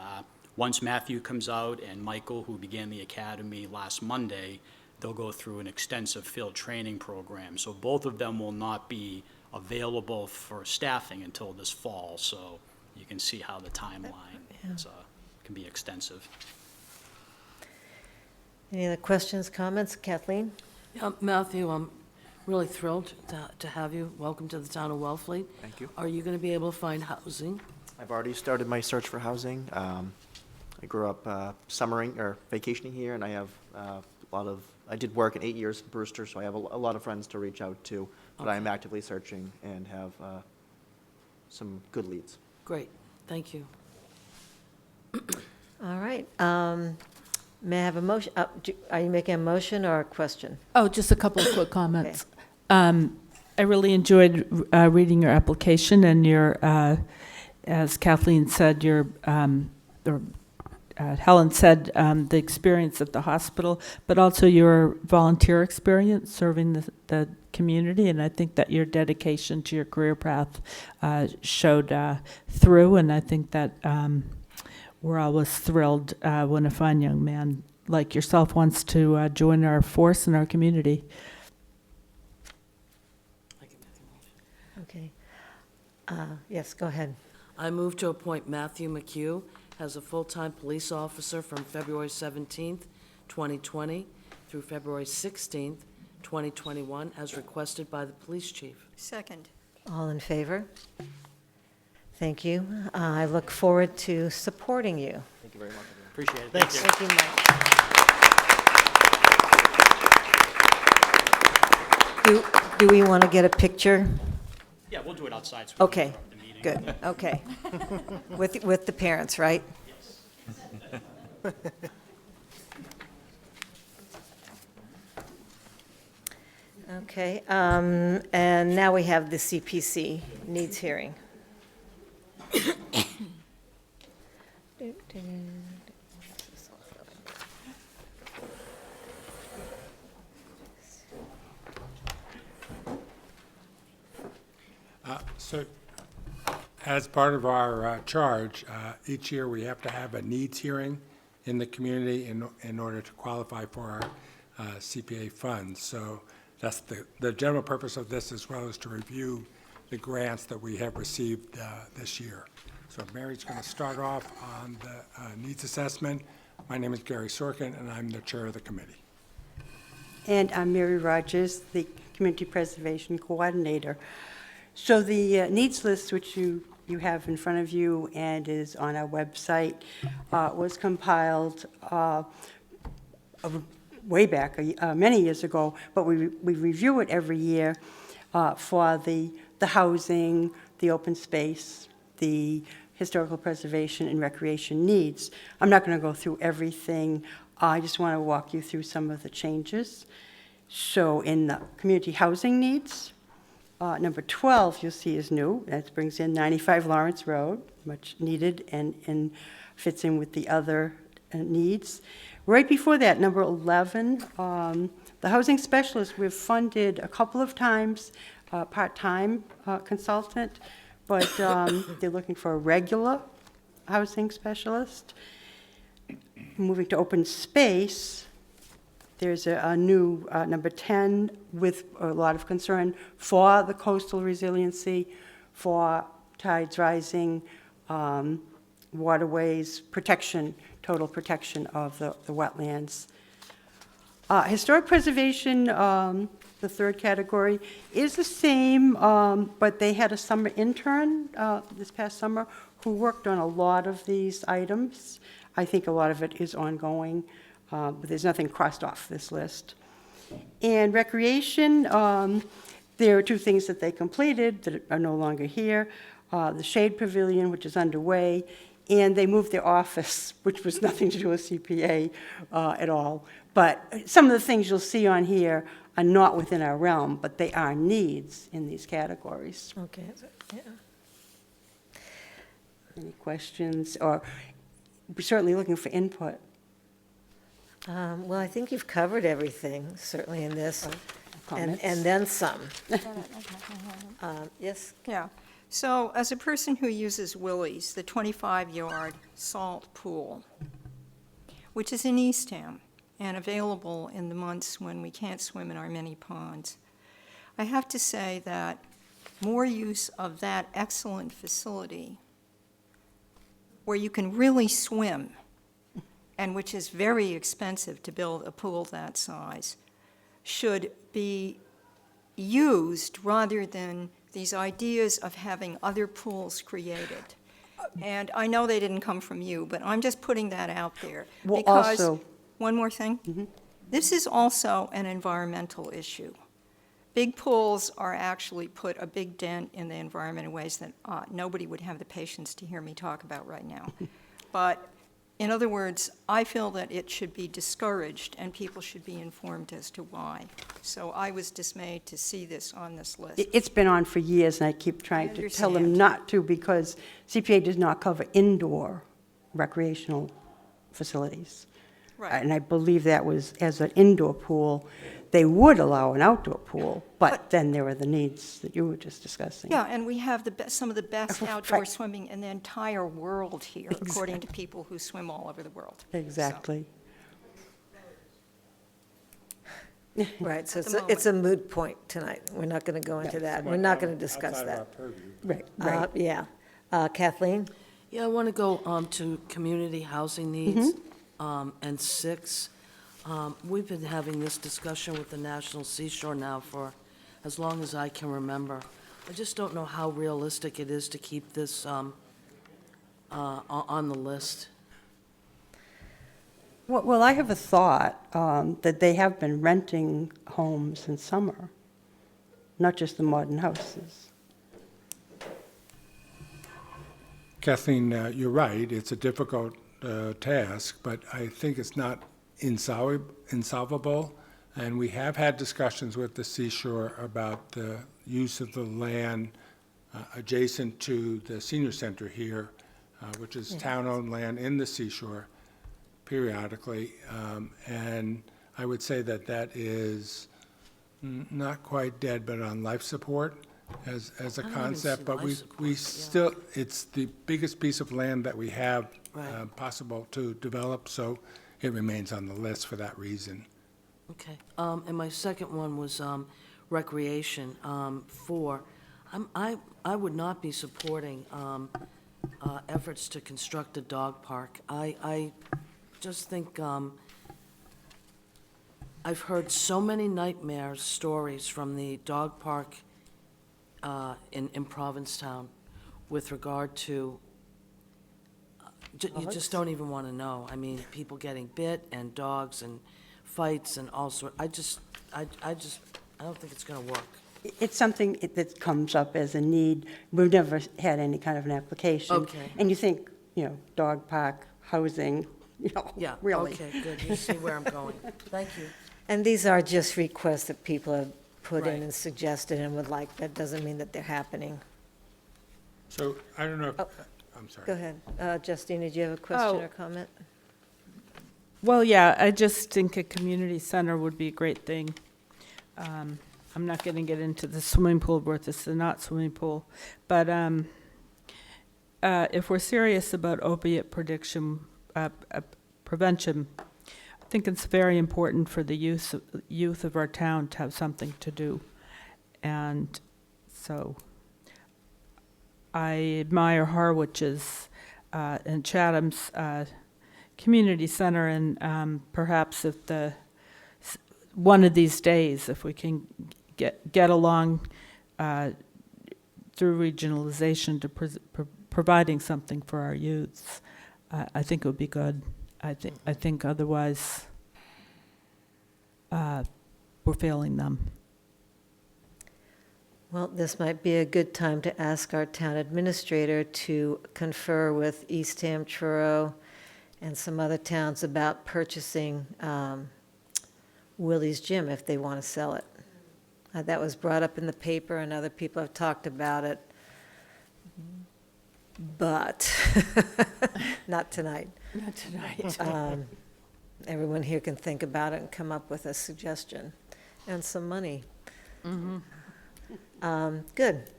Once Matthew comes out and Michael, who began the academy last Monday, they'll go through an extensive field training program. So both of them will not be available for staffing until this fall. So you can see how the timeline can be extensive. Any other questions, comments? Kathleen? Matthew, I'm really thrilled to have you. Welcome to the town of Wellfleet. Thank you. Are you going to be able to find housing? I've already started my search for housing. I grew up summering or vacationing here, and I have I did work in 8 years in Brewster, so I have a lot of friends to reach out to, but I am actively searching and have some good leads. Great, thank you. All right. May I have a motion? Are you making a motion or a question? Oh, just a couple of quick comments. I really enjoyed reading your application and your, as Kathleen said, Helen said, the experience at the hospital, but also your volunteer experience serving the community. And I think that your dedication to your career path showed through. And I think that we're always thrilled when a fine young man like yourself wants to join our force in our community. Okay. Yes, go ahead. I move to appoint Matthew McHugh as a full-time police officer from February 17th, 2020 through February 16th, 2021, as requested by the police chief. Second. All in favor? Thank you. I look forward to supporting you. Thank you very much. Appreciate it. Thank you. Thank you, Mike. Do we want to get a picture? Yeah, we'll do it outside. So we Okay, can interrupt the meeting. good, okay. With the parents, right? Yes. Okay, and now we have the CPC needs hearing. So, as part of our charge, each year we have to have a needs hearing in the community in order to qualify for our CPA funds. So that's the general purpose of this, as well as to review the grants that we have received this year. So Mary's going to start off on the needs assessment. My name is Gary Sorkin, and I'm the chair of the committee. And I'm Mary Rogers, the Community Preservation Coordinator. So the needs list, which you have in front of you and is on our website, was compiled way back, many years ago, but we review it every year for the housing, the open space, the historical preservation and recreation needs. I'm not going to go through everything. I just want to walk you through some of the changes. So in the community housing needs, number 12 you'll see is new. That brings in 95 Lawrence Road, much needed and fits in with the other needs. Right before that, number 11, the housing specialist, we've funded a couple of times, part-time consultant, but they're looking for a regular housing specialist. Moving to open space, there's a new number 10 with a lot of concern for the coastal resiliency, for tides rising, waterways, protection, total protection of the wetlands. Historic preservation, the third category, is the same, but they had a summer intern this past summer who worked on a lot of these items. I think a lot of it is ongoing, but there's nothing crossed off this list. And recreation, there are two things that they completed that are no longer here. The Shade Pavilion, which is underway, and they moved their office, which was nothing to do with CPA at all. But some of the things you'll see on here are not within our realm, but they are needs in these categories. Okay, yeah. Any questions? Or we're certainly looking for input. Well, I think you've covered everything, certainly in this, Comments? and then some. Yes? Yeah. So as a person who uses Willie's, the 25-yard salt pool, which is in Eastham and available in the months when we can't swim in our many ponds, I have to say that more use of that excellent facility where you can really swim, and which is very expensive to build a pool that size, should be used rather than these ideas of having other pools created. And I know they didn't come from you, but I'm just putting that out there. Well, Because, also- one more thing. This is also an environmental issue. Big pools are actually put a big dent in the environment in ways that nobody would have the patience to hear me talk about right now. But in other words, I feel that it should be discouraged and people should be informed as to why. So I was dismayed to see this on this list. It's been on for years, and I keep trying to tell them understand. not to, because CPA does not cover indoor recreational facilities. Right. And I believe that was, as an indoor pool, they would allow an outdoor pool, but then there are the needs that you were just discussing. Yeah, and we have some of the best Right. outdoor swimming in the entire world here, according to people who swim all over the world. Exactly. Right, so At the it's a moot point tonight. We're not going to go into that. We're not going to discuss that. Right, right. Yeah. Kathleen? Yeah, I want to go to community housing needs, and 6. We've been having this discussion with the National Seashore now for as long as I can remember. I just don't know how realistic it is to keep this on the list. Well, I have a thought that they have been renting homes in summer, not just the modern houses. Kathleen, you're right, it's a difficult task, but I think it's not insolvable. And we have had discussions with the seashore about the use of the land adjacent to the senior center here, which is town-owned land in the seashore periodically. And I would say that that is not quite dead, but on life support as a I don't even concept. see But life we support, yeah. still, it's the biggest piece of land that we have Right. possible to develop, so it remains on the list for that reason. Okay, and my second one was recreation. 4, I would not be supporting efforts to construct a dog park. I just think I've heard so many nightmare stories from the dog park in Provincetown with regard to, you just don't even want to know. I mean, people getting bit and dogs and fights and all sorts. I don't think it's going to work. It's something that comes up as a need. We've never had any kind of an application. Okay. And you think, dog park, housing, Yeah, really. okay, good. You see where I'm going. Thank you. And these are just requests that people have put in Right. and suggested and would like. That doesn't mean that they're happening. So I don't know if, Oh. I'm sorry. Go ahead. Justina, do you have a question Oh. or comment? Well, yeah, I just think a community center would be a great thing. I'm not going to get into the swimming pool versus the not swimming pool, but if we're serious about opiate prevention, I think it's very important for the youth of our town to have something to do. And so I admire Harwich's and Chatham's community center, and perhaps if one of these days, if we can get along through regionalization to providing something for our youths, I think it would be good. I think otherwise we're failing them. Well, this might be a good time to ask our town administrator to confer with Eastham, Truro, and some other towns about purchasing Willie's Gym if they want to sell it. That was brought up in the paper, and other people have talked about it, but not tonight. Not tonight. everyone here can think about it and come up with a suggestion and some money. Good.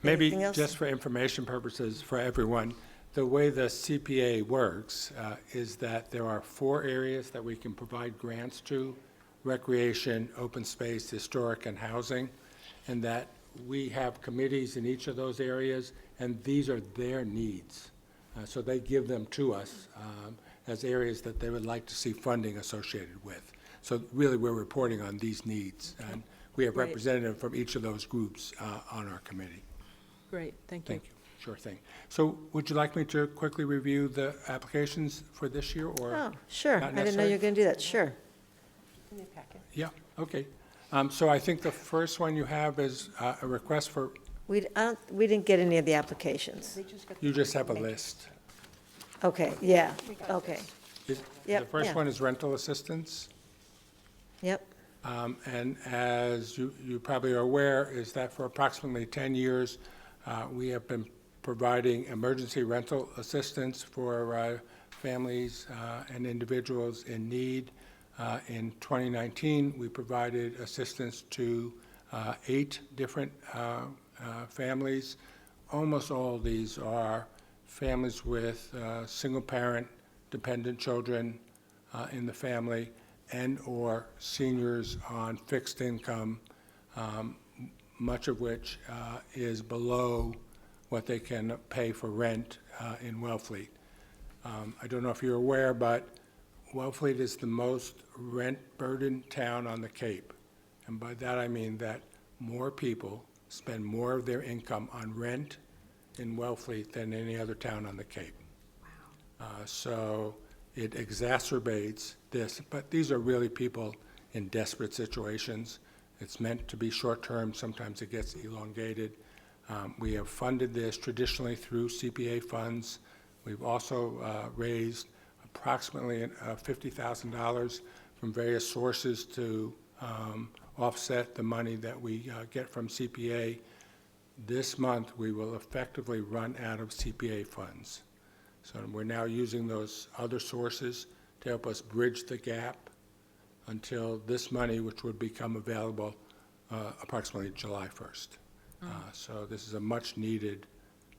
Maybe Anything else? just for information purposes for everyone, the way the CPA works is that there are 4 areas that we can provide grants to: recreation, open space, historic, and housing, and that we have committees in each of those areas, and these are their needs. So they give them to us as areas that they would like to see funding associated with. So really, we're reporting on these needs, and we have Great. representatives from each of those groups on our committee. Great, thank you. Thank you. Sure thing. So would you like me to quickly review the applications for this year, or? Oh, sure. not I didn't know necessary? you were going to do that. Sure. Yeah, okay. So I think the first one you have is a request for, We didn't get any of the applications. you just have a list. Okay, yeah, okay. Is- Yep, The first yeah. one is rental assistance. Yep, And as you probably are aware, is that for approximately 10 years, we have been providing emergency rental assistance for families and individuals in need. In 2019, we provided assistance to 8 different families. Almost all of these are families with single-parent dependent children in the family, and/or seniors on fixed income, much of which is below what they can pay for rent in Wellfleet. I don't know if you're aware, but Wellfleet is the most rent-burdened town on the Cape. And by that I mean that more people spend more of their income on rent in Wellfleet than any other town on the Cape. So it exacerbates this, but these are really people in desperate situations. It's meant to be short-term, sometimes it gets elongated. We have funded this traditionally through CPA funds. We've also raised approximately $50,000 from various sources to offset the money that we get from CPA. This month, we will effectively run out of CPA funds. So we're now using those other sources to help us bridge the gap until this money, which would become available approximately July 1st. So this is a much-needed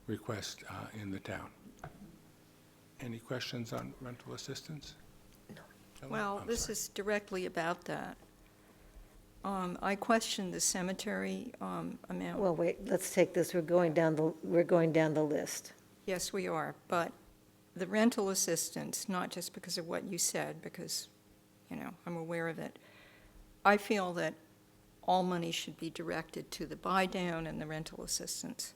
request in the town. Any questions on rental assistance? No. Well, this is directly about that. I question the cemetery amount. well, wait, let's take this, we're going down the list. Yes, we are, but the rental assistance, not just because of what you said, because, I'm aware of it. I feel that all money should be directed to the buy-down and the rental assistance.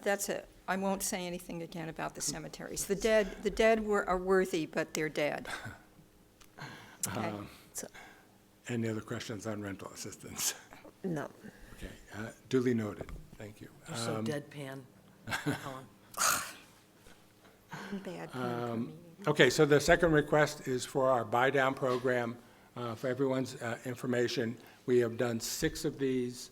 That's it. I won't say anything again about the cemeteries. The dead are worthy, but they're dead. Okay. Any other questions on rental assistance? No. Okay, duly noted. Thank you. You're so deadpan, Helen. Bad plan for me. Okay, so the second request is for our buy-down program. For everyone's information, we have done 6 of these.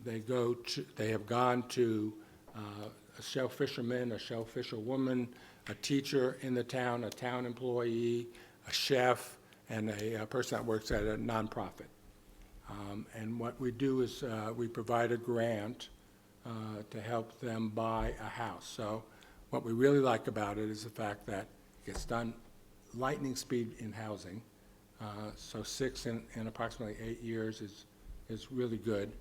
They have gone to a shell fisherman, a shell fisherwoman, a teacher in the town, a town employee, a chef, and a person that works at a nonprofit. And what we do is we provide a grant to help them buy a house. So what we really like about it is the fact that it gets done lightning speed in housing. So 6 in approximately 8 years is really good.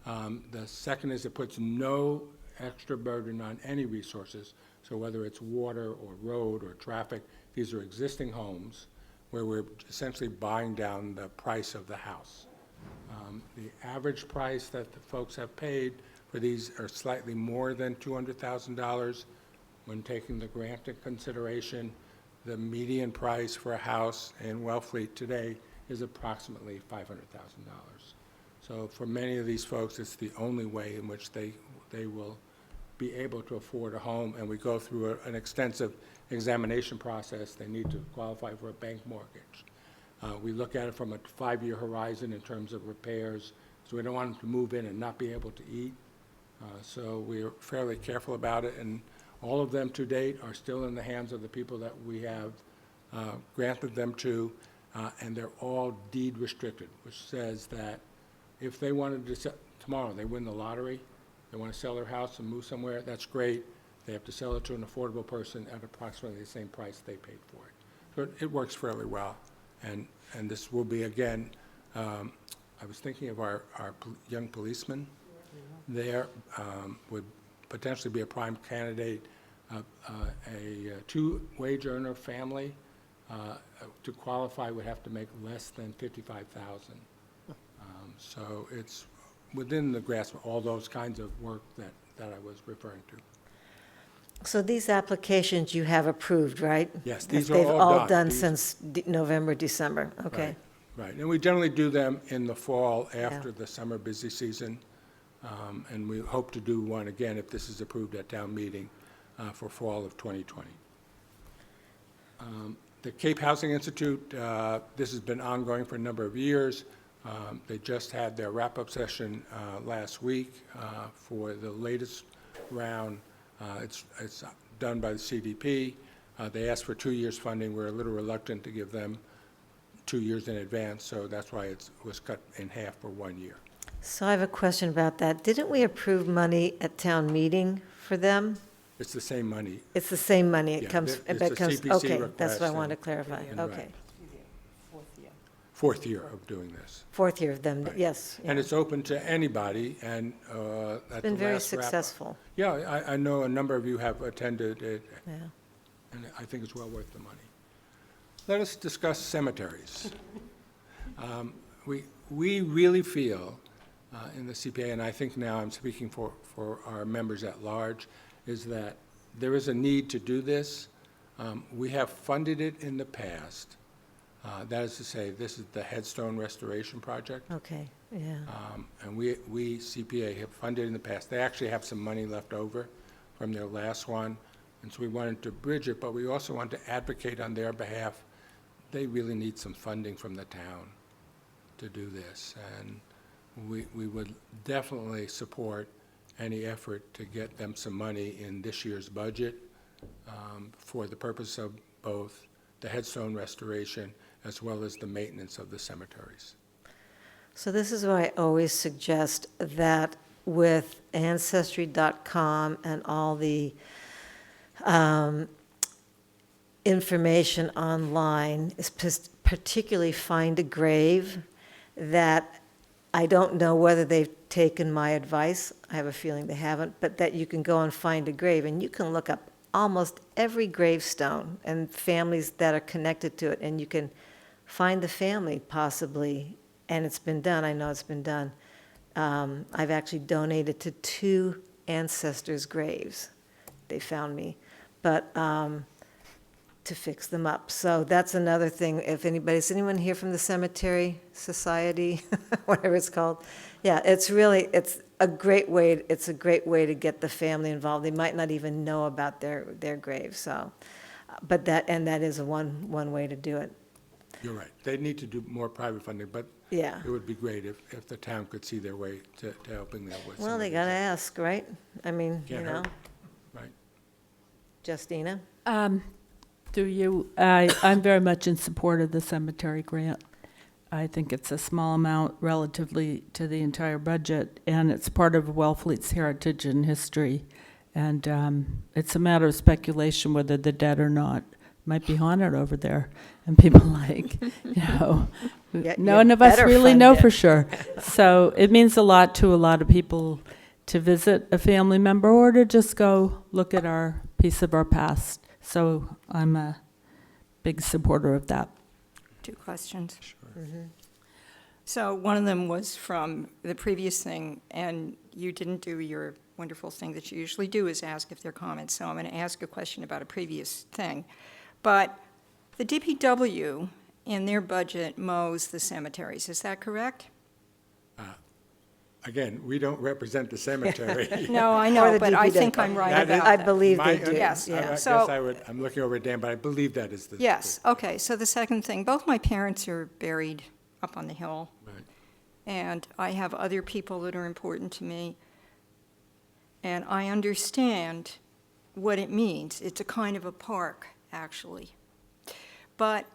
The second is it puts no extra burden on any resources. So whether it's water or road or traffic, these are existing homes where we're essentially buying down the price of the house. The average price that the folks have paid for these are slightly more than $200,000. When taking the grant into consideration, the median price for a house in Wellfleet today is approximately $500,000. So for many of these folks, it's the only way in which they will be able to afford a home, and we go through an extensive examination process. They need to qualify for a bank mortgage. We look at it from a 5-year horizon in terms of repairs, so we don't want them to move in and not be able to eat. So we're fairly careful about it, and all of them to date are still in the hands of the people that we have granted them to, and they're all deed restricted, which says that if they wanted to, tomorrow, they win the lottery, they want to sell their house and move somewhere, that's great. They have to sell it to an affordable person at approximately the same price they paid for it. So it works fairly well. And this will be, again, I was thinking of our young policemen there would potentially be a prime candidate, a two-wage earner family to qualify would have to make less than $55,000. So it's within the grasp of all those kinds of work that I was referring to. So these applications you have approved, right? Yes, these are They've all all done. done These- since November, December, okay. Right, and we generally do them in the fall after the summer busy season, and we hope to do one again if this is approved at town meeting for fall of 2020. The Cape Housing Institute, this has been ongoing for a number of years. They just had their wrap-up session last week for the latest round. It's done by the CDP. They asked for 2 years funding. We're a little reluctant to give them 2 years in advance, so that's why it was cut in half for 1 year. So I have a question about that. Didn't we approve money at town meeting for them? It's the same money. It's the same money, it Yeah, comes, it's it a comes, CPC okay, that's what I request wanted to clarify, and right. okay. Fourth year of doing this. Fourth year of them, Right. yes. And yeah. it's open to anybody, and at the last It's been very wrap-up- successful, Yeah, I know a number of you have attended it, yeah. and I think it's well worth the money. Let us discuss cemeteries. We really feel in the CPA, and I think now I'm speaking for our members at large, is that there is a need to do this. We have funded it in the past. That is to say, this is the headstone restoration project. Okay, yeah. And we CPA have funded in the past. They actually have some money left over from their last one, and so we wanted to bridge it, but we also want to advocate on their behalf. They really need some funding from the town to do this, and we would definitely support any effort to get them some money in this year's budget for the purpose of both the headstone restoration as well as the maintenance of the cemeteries. So this is why I always suggest that with Ancestry.com and all the information online, particularly Find a Grave, that I don't know whether they've taken my advice, I have a feeling they haven't, but that you can go and find a grave, and you can look up almost every gravestone and families that are connected to it, and you can find the family possibly, and it's been done, I know it's been done. I've actually donated to 2 ancestors' graves, they found me, but to fix them up. So that's another thing, if is anyone here from the Cemetery Society, whatever it's called? Yeah, it's a great way to get the family involved. They might not even know about their grave, so, but that is one way to do it. You're right. They need to do more private funding, but Yeah. it would be great if the town could see their way to helping them with some Well, of they these. gotta ask, right? I mean, you Can't know, hurt. Right. Justina? Through you, I'm very much in support of the cemetery grant. I think it's a small amount relatively to the entire budget, and it's part of Wellfleet's heritage and history. And it's a matter of speculation whether they're dead or not. Might be haunted over there. And people like, Yeah, none you of us better really fund know it. for sure. So it means a lot to a lot of people to visit a family member or to just go look at our piece of our past. So I'm a big supporter of that. 2 questions. Mm-hmm. So one of them was from the previous thing, and you didn't do your wonderful thing that you usually do, is ask if there are comments. So I'm going to ask a question about a previous thing. But the DPW, in their budget, mows the cemeteries. Is that correct? Again, we don't represent the cemetery. No, I Or know, the but I DPW. think I'm right That is- about I that. believe My- they do, Yes, yeah. I guess So- I'm looking over at Dan, but I believe that is the. Yes, okay. So the second thing, both my parents are buried up on the hill. Right. And I have other people that are important to me. And I understand what it means. It's a kind of a park, actually. But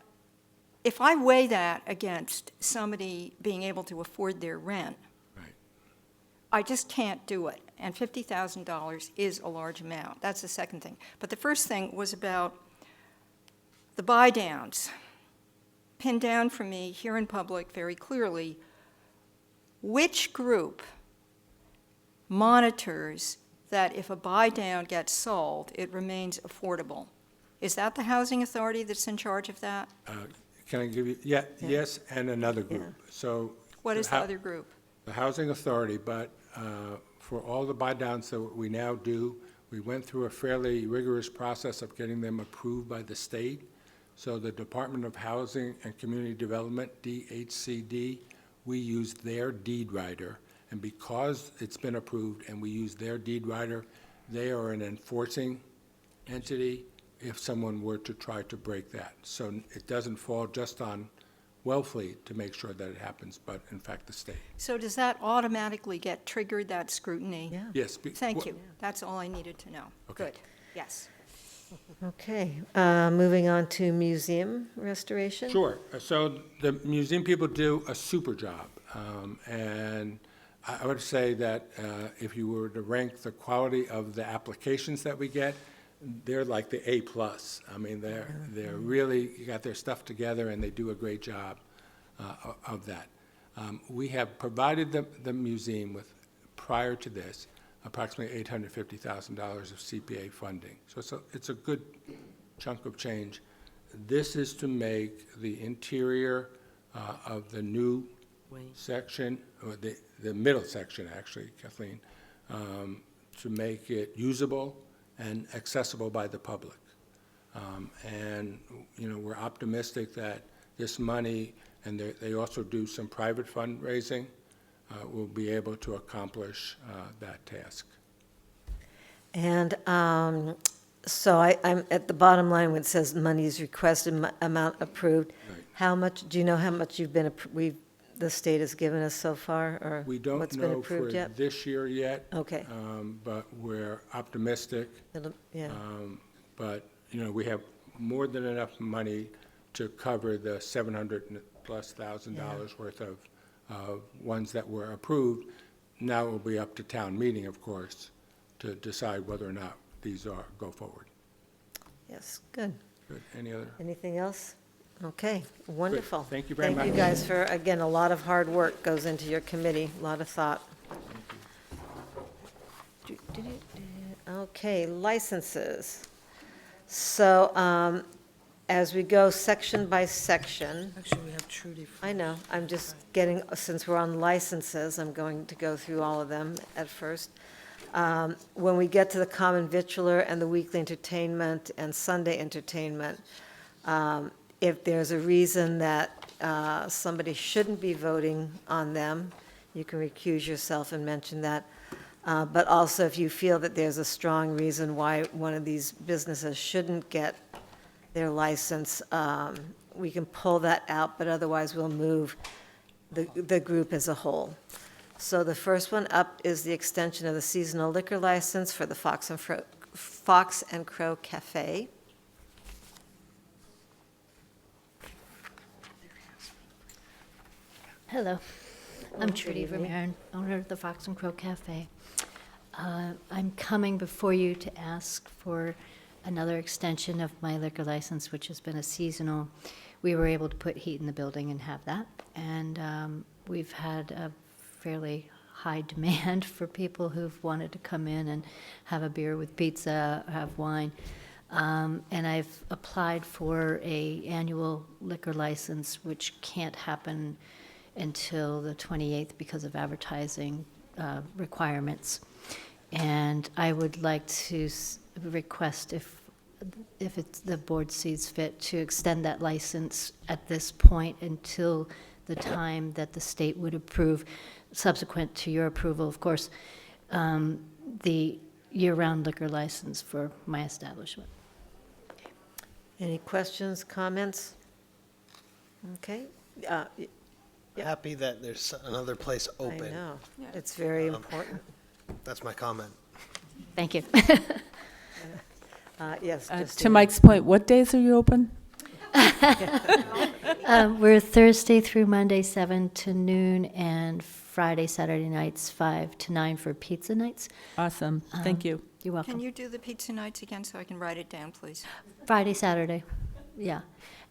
if I weigh that against somebody being able to afford their rent, Right. I just can't do it. And $50,000 is a large amount. That's the second thing. But the first thing was about the buy-downs. Pinned down for me here in public very clearly, which group monitors that if a buy-down gets sold, it remains affordable? Is that the Housing Authority that's in charge of that? Can I give you, yes, and another group. So. What is the other group? The Housing Authority, but for all the buy-downs that we now do, we went through a fairly rigorous process of getting them approved by the state. So the Department of Housing and Community Development, DHCD, we used their deed writer. And because it's been approved and we use their deed writer, they are an enforcing entity if someone were to try to break that. So it doesn't fall just on Wellfleet to make sure that it happens, but in fact the state. So does that automatically get triggered, that scrutiny? Yeah. Yes. Thank you. That's all I needed to know. Okay. Good. Yes. Okay, moving on to museum restoration. Sure. So the museum people do a super job. And I would say that if you were to rank the quality of the applications that we get, they're like the A+. I mean, they're really got their stuff together and they do a great job of that. We have provided the museum with, prior to this, approximately $850,000 of CPA funding. So it's a good chunk of change. This is to make the interior of the new section, or the middle section actually, Kathleen, to make it usable and accessible by the public. And, we're optimistic that this money, and they also do some private fundraising, will be able to accomplish that task. And so I'm at the bottom line when it says money is requested, amount approved. Right. How much, do you know how much you've been, the state has given us so far, or We don't what's been know for approved yet? this year yet. Okay. But we're optimistic. Yeah, But, we have more than enough money to cover the $700,000+ worth of ones that were approved. Now it will be up to town meeting, of course, to decide whether or not these go forward. yes, good. Good. Any other? Anything else? Okay, wonderful. Thank you very Thank you much. guys for, again, a lot of hard work goes into your committee, a lot of thought. Okay, licenses. So as we go section by section, Actually, we have Trudy. I know, I'm just getting, since we're on licenses, I'm going to go through all of them at first. When we get to the common vitular and the weekly entertainment and Sunday entertainment, if there's a reason that somebody shouldn't be voting on them, you can recuse yourself and mention that. But also, if you feel that there's a strong reason why one of these businesses shouldn't get their license, we can pull that out, but otherwise we'll move the group as a whole. So the first one up is the extension of the seasonal liquor license for the Fox and Crow Cafe. Hello, I'm Good Trudy evening. Vermeeren, owner of the Fox and Crow Cafe. I'm coming before you to ask for another extension of my liquor license, which has been a seasonal. We were able to put heat in the building and have that, and we've had a fairly high demand for people who've wanted to come in and have a beer with pizza, have wine. And I've applied for a annual liquor license, which can't happen until the 28th because of advertising requirements. And I would like to request, if the board sees fit, to extend that license at this point until the time that the state would approve, subsequent to your approval, of course, the year-round liquor license for my establishment. Any questions, comments? Okay. Happy that there's another place I open. know, it's very important. That's my comment. Thank you. Yes, To Justina. Mike's point, what days are you open? We're Thursday through Monday, 7 to noon, and Friday, Saturday nights, 5 to 9 for pizza nights. Awesome, thank you. You're welcome. Can you do the pizza nights again so I can write it down, please? Friday, Saturday, yeah.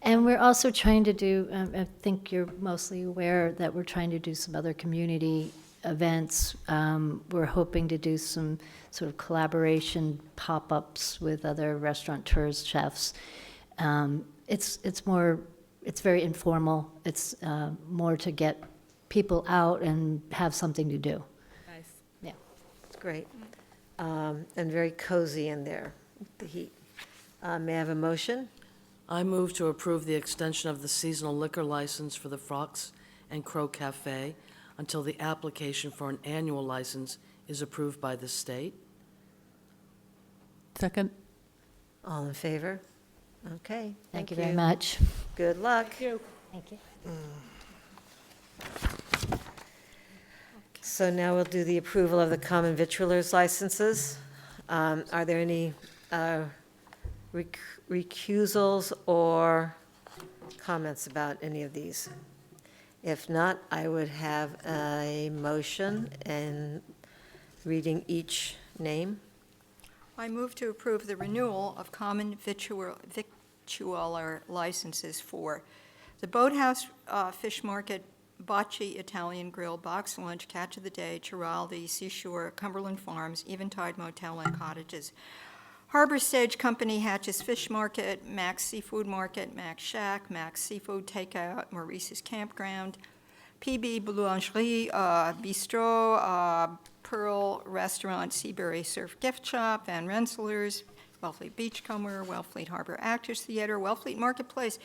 And we're also trying to do, I think you're mostly aware that we're trying to do some other community events. We're hoping to do some sort of collaboration pop-ups with other restaurateurs, chefs. It's more, it's very informal. It's more to get people out and have something to do. Nice. Yeah. It's great. And very cozy in there, the heat. May I have a motion? I move to approve the extension of the seasonal liquor license for the Fox and Crow Cafe until the application for an annual license is approved by the state. Second? All in favor? Okay. Thank you very much. Good luck. Thank you. So now we'll do the approval of the common victualers licenses. Are there any recusals or comments about any of these? If not, I would have a motion and reading each name. I move to approve the renewal of common victualler licenses for the Boathouse Fish Market, Bocce Italian Grill, Box Lunch, Catch of the Day, Giraldi, Seashore, Cumberland Farms, Eventide Motel and Cottages, Harbor Stage Company, Hatch's Fish Market, Max Seafood Market, Max Shack, Max Seafood Takeout, Maurice's Campground, PB Boulangerie, Bistro, Pearl Restaurant, Seabury Surf Gift Shop, Van Rensselaer's, Wellfleet Beachcomber, Wellfleet Harbor Actors Theater, Wellfleet Marketplace,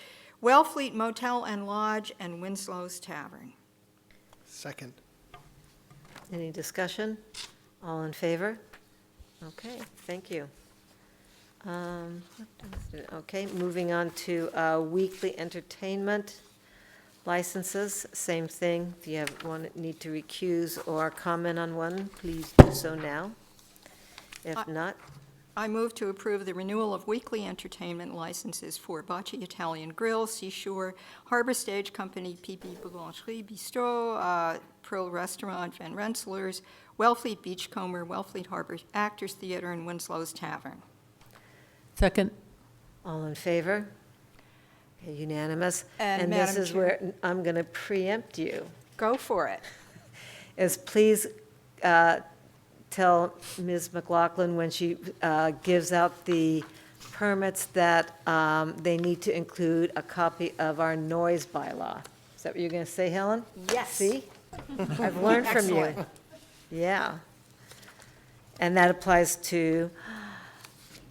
Wellfleet Motel and Lodge, and Winslow's Tavern. Second. Any discussion? All in favor? Okay, thank you. Okay, moving on to weekly entertainment licenses, same thing. If you have one, need to recuse or comment on one, please do so now. If not, I move to approve the renewal of weekly entertainment licenses for Bocce Italian Grill, Seashore, Harbor Stage Company, PB Boulangerie, Bistro, Pearl Restaurant, Van Rensselaer's, Wellfleet Beachcomber, Wellfleet Harbor Actors Theater, and Winslow's Tavern. Second? all in favor? Okay, unanimous. And this Madam is Chair- where I'm going to preempt you. Go for it. Is please tell Ms. McLaughlin when she gives out the permits that they need to include a copy of our noise bylaw. Is that what you're going to say, Helen? Yes. See? I've learned from you. Excellent. Yeah. And that applies to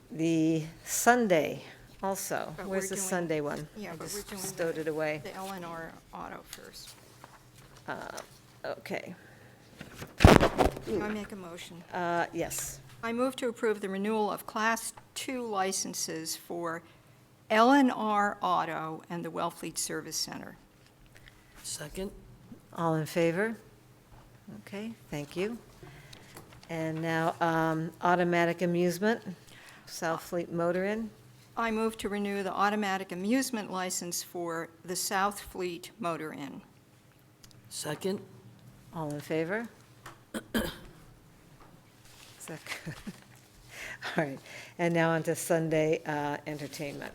the Sunday also. But Where's we're the doing- Sunday one? Yeah, I but just we're doing stowed it away. The LNR auto first. Okay. Can I make a motion? Yes. I move to approve the renewal of Class 2 licenses for LNR Auto and the Wellfleet Service Center. Second? All in favor? Okay, thank you. And now, automatic amusement, South Fleet Motor Inn. I move to renew the automatic amusement license for the South Fleet Motor Inn. Second? All in favor? Is that good? All right, and now on to Sunday entertainment.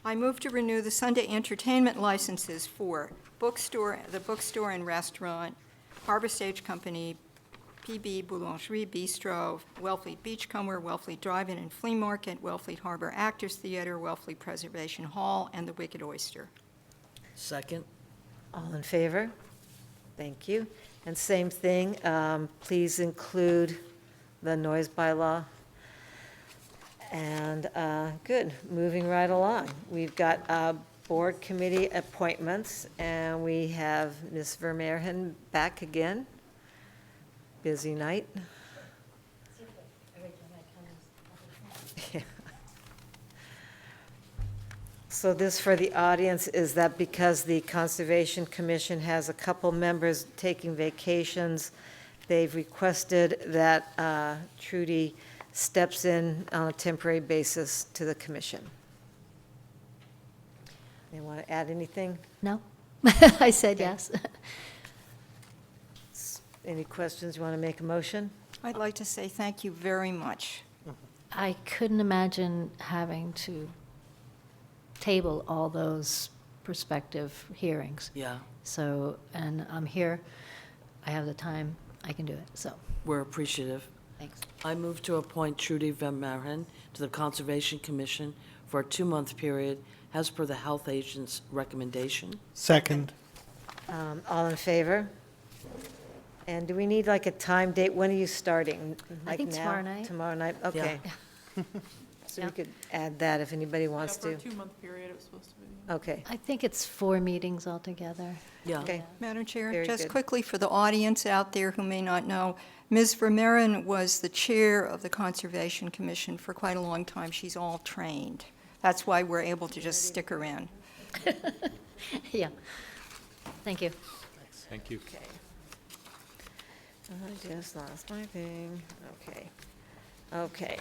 I move to renew the Sunday entertainment licenses for the bookstore and restaurant, Harbor Stage Company, PB Boulangerie Bistro, Wellfleet Beachcomber, Wellfleet Drive-In and Flea Market, Wellfleet Harbor Actors Theater, Wellfleet Preservation Hall, and the Wicked Oyster. Second? All in favor? Thank you. And same thing, please include the noise bylaw. And, good, moving right along. We've got board committee appointments, and we have Ms. Vermeerhen back again. Busy night. Yeah. So this, for the audience, is that because the Conservation Commission has a couple members taking vacations, they've requested that Trudy steps in on a temporary basis to the commission. You want to add anything? No? I said yes. Any questions? You want to make a motion? I'd like to say thank you very much. I couldn't imagine having to table all those prospective hearings. Yeah, So, and I'm here, I have the time, I can do it, so, we're appreciative. thanks. I move to appoint Trudy Van Maren to the Conservation Commission for a 2-month period as per the health agent's recommendation. Second. All in favor? And do we need like a time date? When are you starting? I Like think now? tomorrow night. Tomorrow night, okay. So we Yeah. could add that if anybody Yeah, wants for a to. 2-month period, it was supposed to be. Okay, I think it's 4 meetings altogether. Yeah. okay. Madam Chair, Very just good. quickly for the audience out there who may not know, Ms. Vermeeren was the chair of the Conservation Commission for quite a long time. She's all trained. That's why we're able to just stick her in. Yeah. Thank you. Thank you. Okay. I just lost my thing. Okay. Okay.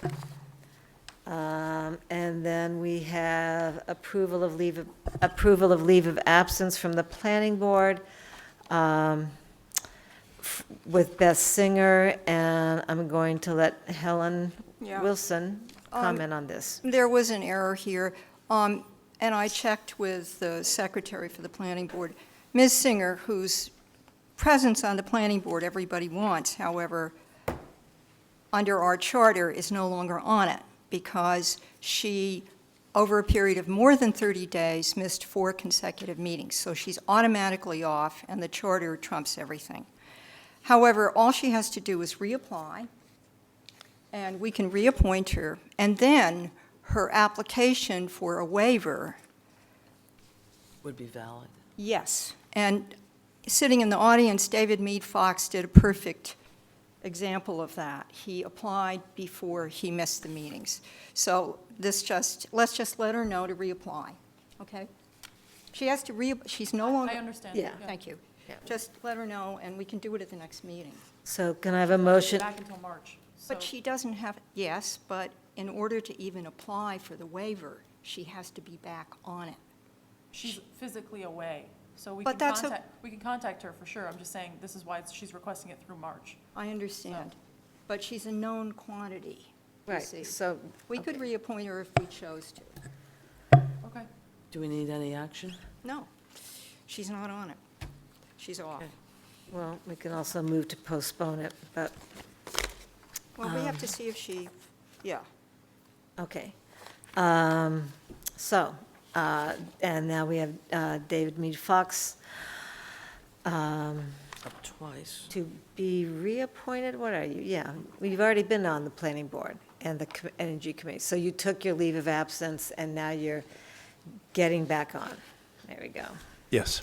And then we have approval of leave of absence from the planning board with Beth Singer, and I'm going to let Helen Yeah. Wilson comment on this. There was an error here, and I checked with the secretary for the planning board. Ms. Singer, whose presence on the planning board everybody wants, however, under our charter is no longer on it because she, over a period of more than 30 days, missed 4 consecutive meetings. So she's automatically off, and the charter trumps everything. However, all she has to do is reapply, and we can reappoint her, and then her application for a waiver, Would be valid. yes. And sitting in the audience, David Mead Fox did a perfect example of that. He applied before he missed the meetings. So let's just let her know to reapply, okay? She has to she's no longer. I understand. Yeah. Thank you. Yeah. Just let her know, and we can do it at the next meeting. So can I have a motion? Back until March. But So- she doesn't have, yes, but in order to even apply for the waiver, she has to be back on it. She's physically away, so But that's we can contact her for sure. I'm just saying, this is why she's requesting it through March. I understand. But she's a known quantity, you Right, see. so, We could okay. reappoint her if we chose to. Okay. Do we need any action? No, she's not on it. She's off. Okay. Well, we can also move to postpone it, but, Well, we have to see if she, yeah. okay. So, and now we have David Mead Fox Up twice. to be reappointed. What are you? Yeah, we've already been on the planning board and the Energy Committee. So you took your leave of absence, and now you're getting back on. There we go. Yes.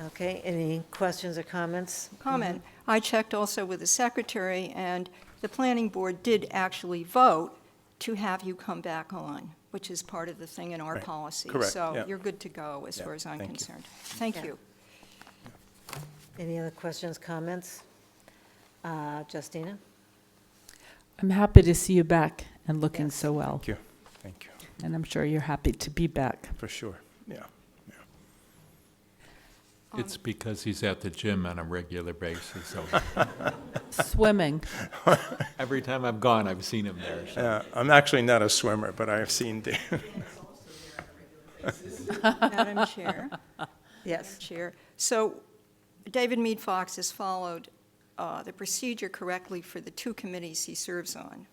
Okay, any questions or comments? Comment. I checked also with the secretary, and the planning board did actually vote to have you come back on, which is part of the thing in our Right. policy. Correct, So yeah. you're good to go as Yeah, far as I'm thank you. concerned. Thank Yeah. you. Any other questions, comments? Justina? I'm happy to see you back and looking Yes. so well. Thank you. Thank you. And I'm sure you're happy to be back. For sure. Yeah. It's because he's at the gym on a regular basis, so Swimming. every time I've gone, I've seen him there. So. I'm actually not a swimmer, but I have seen David. Madam Chair. Yes. Chair. So David Mead Fox has followed the procedure correctly for the 2 committees he serves on,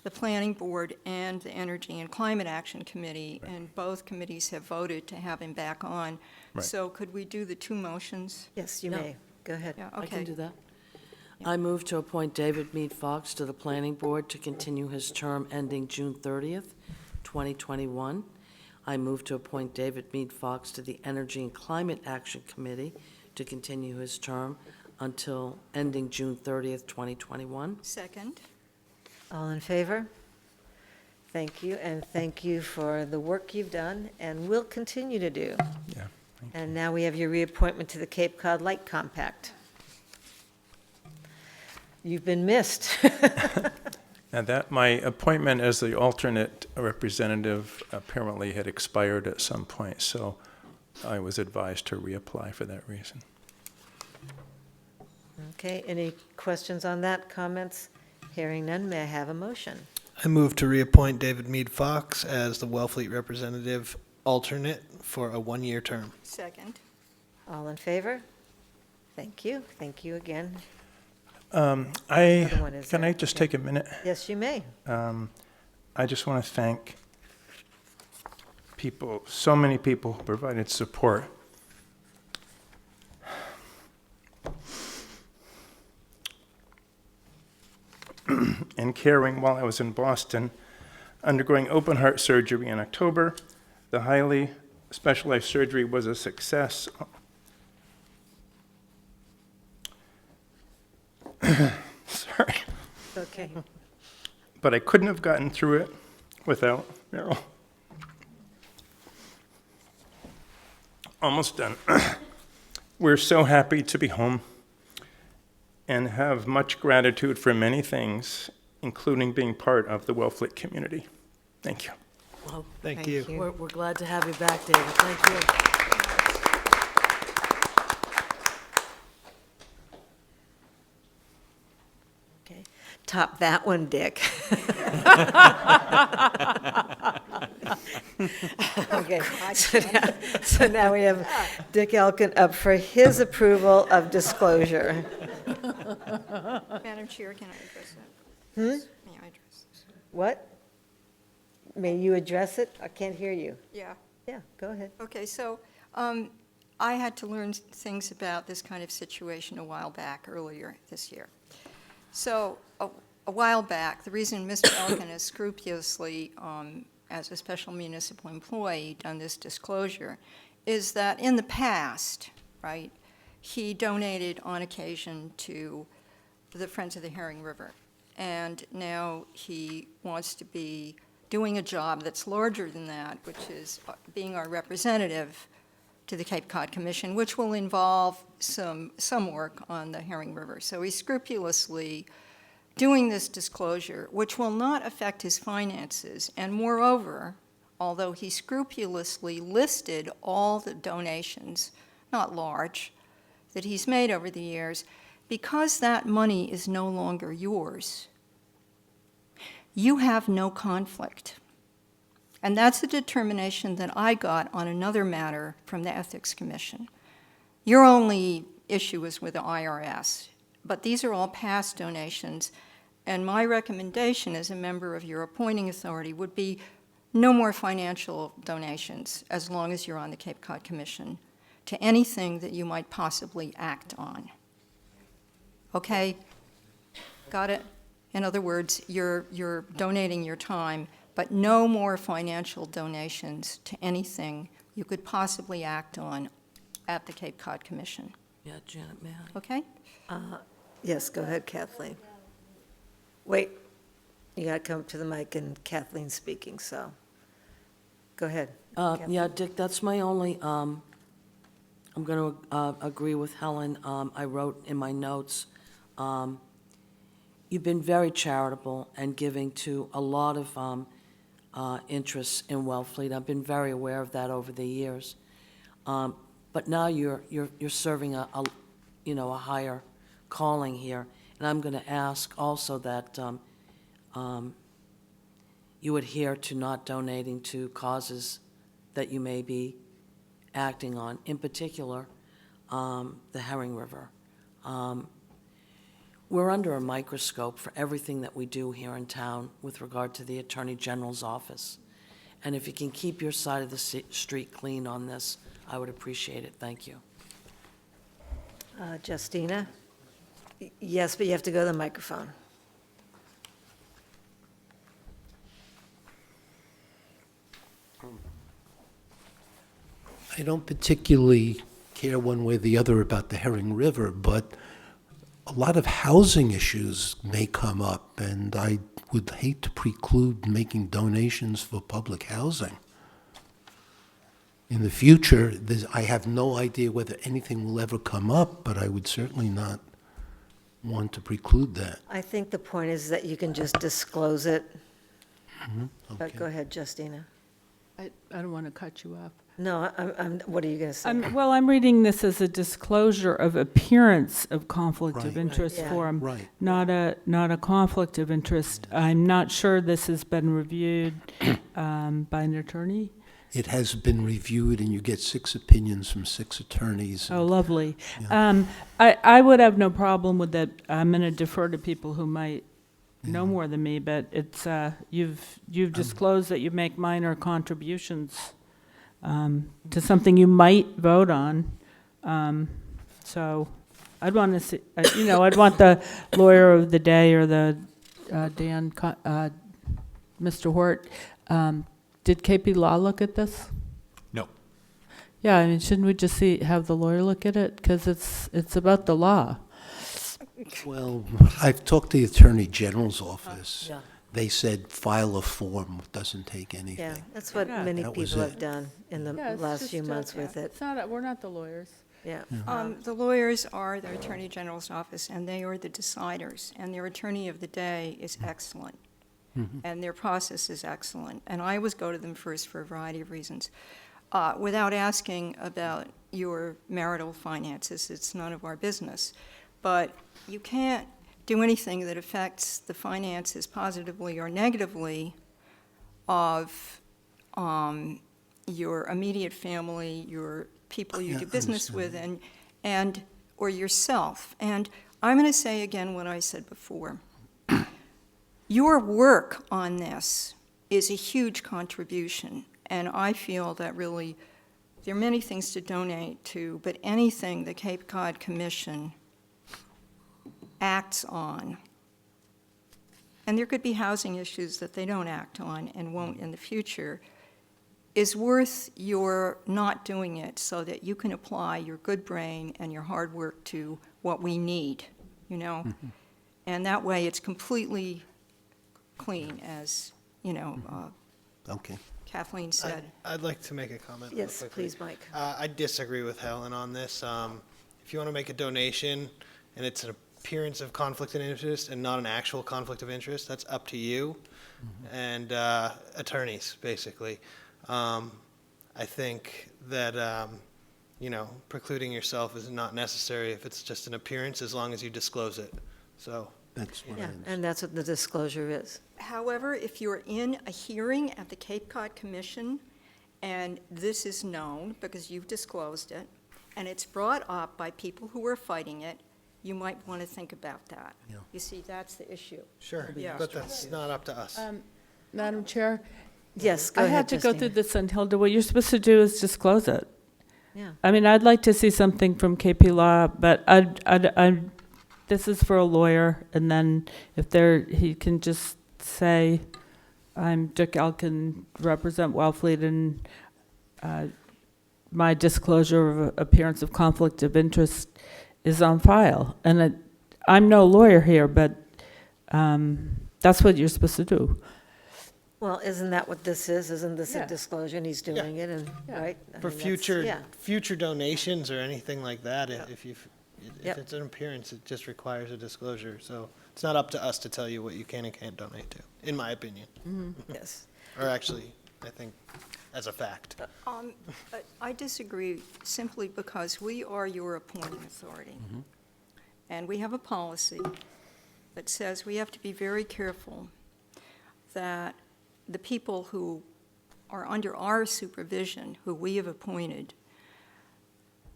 the Planning Board and the Energy and Climate Action Committee, and both committees have voted to have him back on. Right. So could we do the 2 motions? Yes, you Yeah. may. Go ahead. Yeah, I can okay. do that. I move to appoint David Mead Fox to the Planning Board to continue his term ending June 30th, 2021. I move to appoint David Mead Fox to the Energy and Climate Action Committee to continue his term until ending June 30th, 2021. Second. All in favor? Thank you, and thank you for the work you've done and will continue to do. Yeah. And now we have your reappointment to the Cape Cod Light Compact. You've been missed. And that my appointment as the alternate representative apparently had expired at some point, so I was advised to reapply for that reason. Okay, any questions on that, comments? Hearing none, may I have a motion? I move to reappoint David Mead Fox as the Wellfleet representative alternate for a one-year term. Second. All in favor? Thank you again. Can there? I just take a minute? Yes, you may. I just want to thank people, so many people who provided support. And caring while I was in Boston, undergoing open heart surgery in October. The highly specialized surgery was a success. Sorry. Okay. But I couldn't have gotten through it without Meryl. Almost done. We're so happy to be home and have much gratitude for many things, including being part of the Wellfleet community. Thank you. Well, Thank you. we're glad to have you back, David. Thank you. Okay. Top that one, Dick. Okay, so now we have Dick Elkin up for his approval of disclosure. Madam Chair, can I address that? Hmm? May I address this? What? May you address it? I can't hear you. Yeah. Yeah, go ahead. Okay, so I had to learn things about this kind of situation a while back, earlier this year. So a while back, the reason Mr. Elkin has scrupulously, as a special municipal employee, done this disclosure is that in the past, right, he donated on occasion to the Friends of the Herring River. And now he wants to be doing a job that's larger than that, which is being our representative to the Cape Cod Commission, which will involve some work on the Herring River. So he's scrupulously doing this disclosure, which will not affect his finances. And moreover, although he scrupulously listed all the donations, not large, that he's made over the years, because that money is no longer yours, you have no conflict. And that's a determination that I got on another matter from the Ethics Commission. Your only issue is with the IRS, but these are all past donations, and my recommendation as a member of your appointing authority would be no more financial donations as long as you're on the Cape Cod Commission to anything that you might possibly act on. Okay? Got it? In other words, you're donating your time, but no more financial donations to anything you could possibly act on at the Cape Cod Commission. Yeah, Janet, may I? Okay? Yes, go ahead, Kathleen. Wait, you got to come up to the mic, and Kathleen's speaking, so go ahead. Yeah, Dick, that's my only, I'm going to agree with Helen. I wrote in my notes, you've been very charitable and giving to a lot of interests in Wellfleet. I've been very aware of that over the years. But now you're serving a higher calling here. And I'm going to ask also that you adhere to not donating to causes that you may be acting on, in particular, the Herring River. We're under a microscope for everything that we do here in town with regard to the Attorney General's office. And if you can keep your side of the street clean on this, I would appreciate it. Thank you. Justina? Yes, but you have to go to the microphone. I don't particularly care one way or the other about the Herring River, but a lot of housing issues may come up, and I would hate to preclude making donations for public housing. In the future, I have no idea whether anything will ever come up, but I would certainly not want to preclude that. I think the point is that you can just disclose it. But Okay. go ahead, Justina. I don't want to cut you off. No, what are you going to say? Well, I'm reading this as a disclosure of appearance of conflict of Right. interest Yeah. for him, Right. not a conflict of interest. I'm not sure this has been reviewed by an attorney. It has been reviewed, and you get 6 opinions from 6 attorneys. Oh, lovely. I would have no problem with that. I'm going to defer to people who might know more than me, but it's, you've disclosed that you make minor contributions to something you might vote on. So I'd want to see, I'd want the lawyer of the day or the Mr. Hort. Did KP Law look at this? No. Yeah, I mean, shouldn't we just have the lawyer look at it? Because it's about the law. Well, I've talked to the Attorney General's office. Yeah. They said file a form, it doesn't take anything. Yeah, that's what Yeah. many That was people have it. done in the last few months with it. We're not the lawyers. Yeah. The lawyers are the Attorney General's office, and they are the deciders, and their attorney of the day is excellent, and their process is excellent, and I always go to them first for a variety of reasons. Without asking about your marital finances, it's none of our business, but you can't do anything that affects the finances positively or negatively of your immediate family, your people you Yeah, do business with, understand. or yourself. And I'm going to say again what I said before. Your work on this is a huge contribution, and I feel that really there are many things to donate to, but anything the Cape Cod Commission acts on, and there could be housing issues that they don't act on and won't in the future, is worth your not doing it so that you can apply your good brain and your hard work to what we need, And that way it's completely clean, as, Okay. Kathleen said. I'd like to make a comment real Yes, quickly. please, Mike. I disagree with Helen on this. If you want to make a donation and it's an appearance of conflict of interest and not an actual conflict of interest, that's up to you and attorneys, basically. I think that, precluding yourself is not necessary if it's just an appearance, as long as you disclose it. So, That's what I Yeah, understand. and that's what the disclosure is. However, if you're in a hearing at the Cape Cod Commission, and this is known because you've disclosed it, and it's brought up by people who are fighting it, you might want to think about that. Yeah. You see, that's the issue. sure, Yeah. but that's not up to us. Madam Chair? Yes, go I ahead, had to go Justina. through this, and Hilda, what you're supposed to do is disclose it. Yeah. I mean, I'd like to see something from KP Law, but this is for a lawyer, and then if he can just say, I'm Dick Elkin, represent Wellfleet, and my disclosure of appearance of conflict of interest is on file. And I'm no lawyer here, but that's what you're supposed to do. Well, isn't that what this is? Isn't this Yeah. a disclosure, and he's doing it, and, right? I For mean, that's- future, yeah. future donations or anything like that, if Yep. it's an appearance, it just requires a disclosure. So it's not up to us to tell you what you can and can't donate to, in my opinion. Yes. Or actually, I think, as a fact. I disagree simply because we are your appointing authority. And we have a policy that says we have to be very careful that the people who are under our supervision, who we have appointed,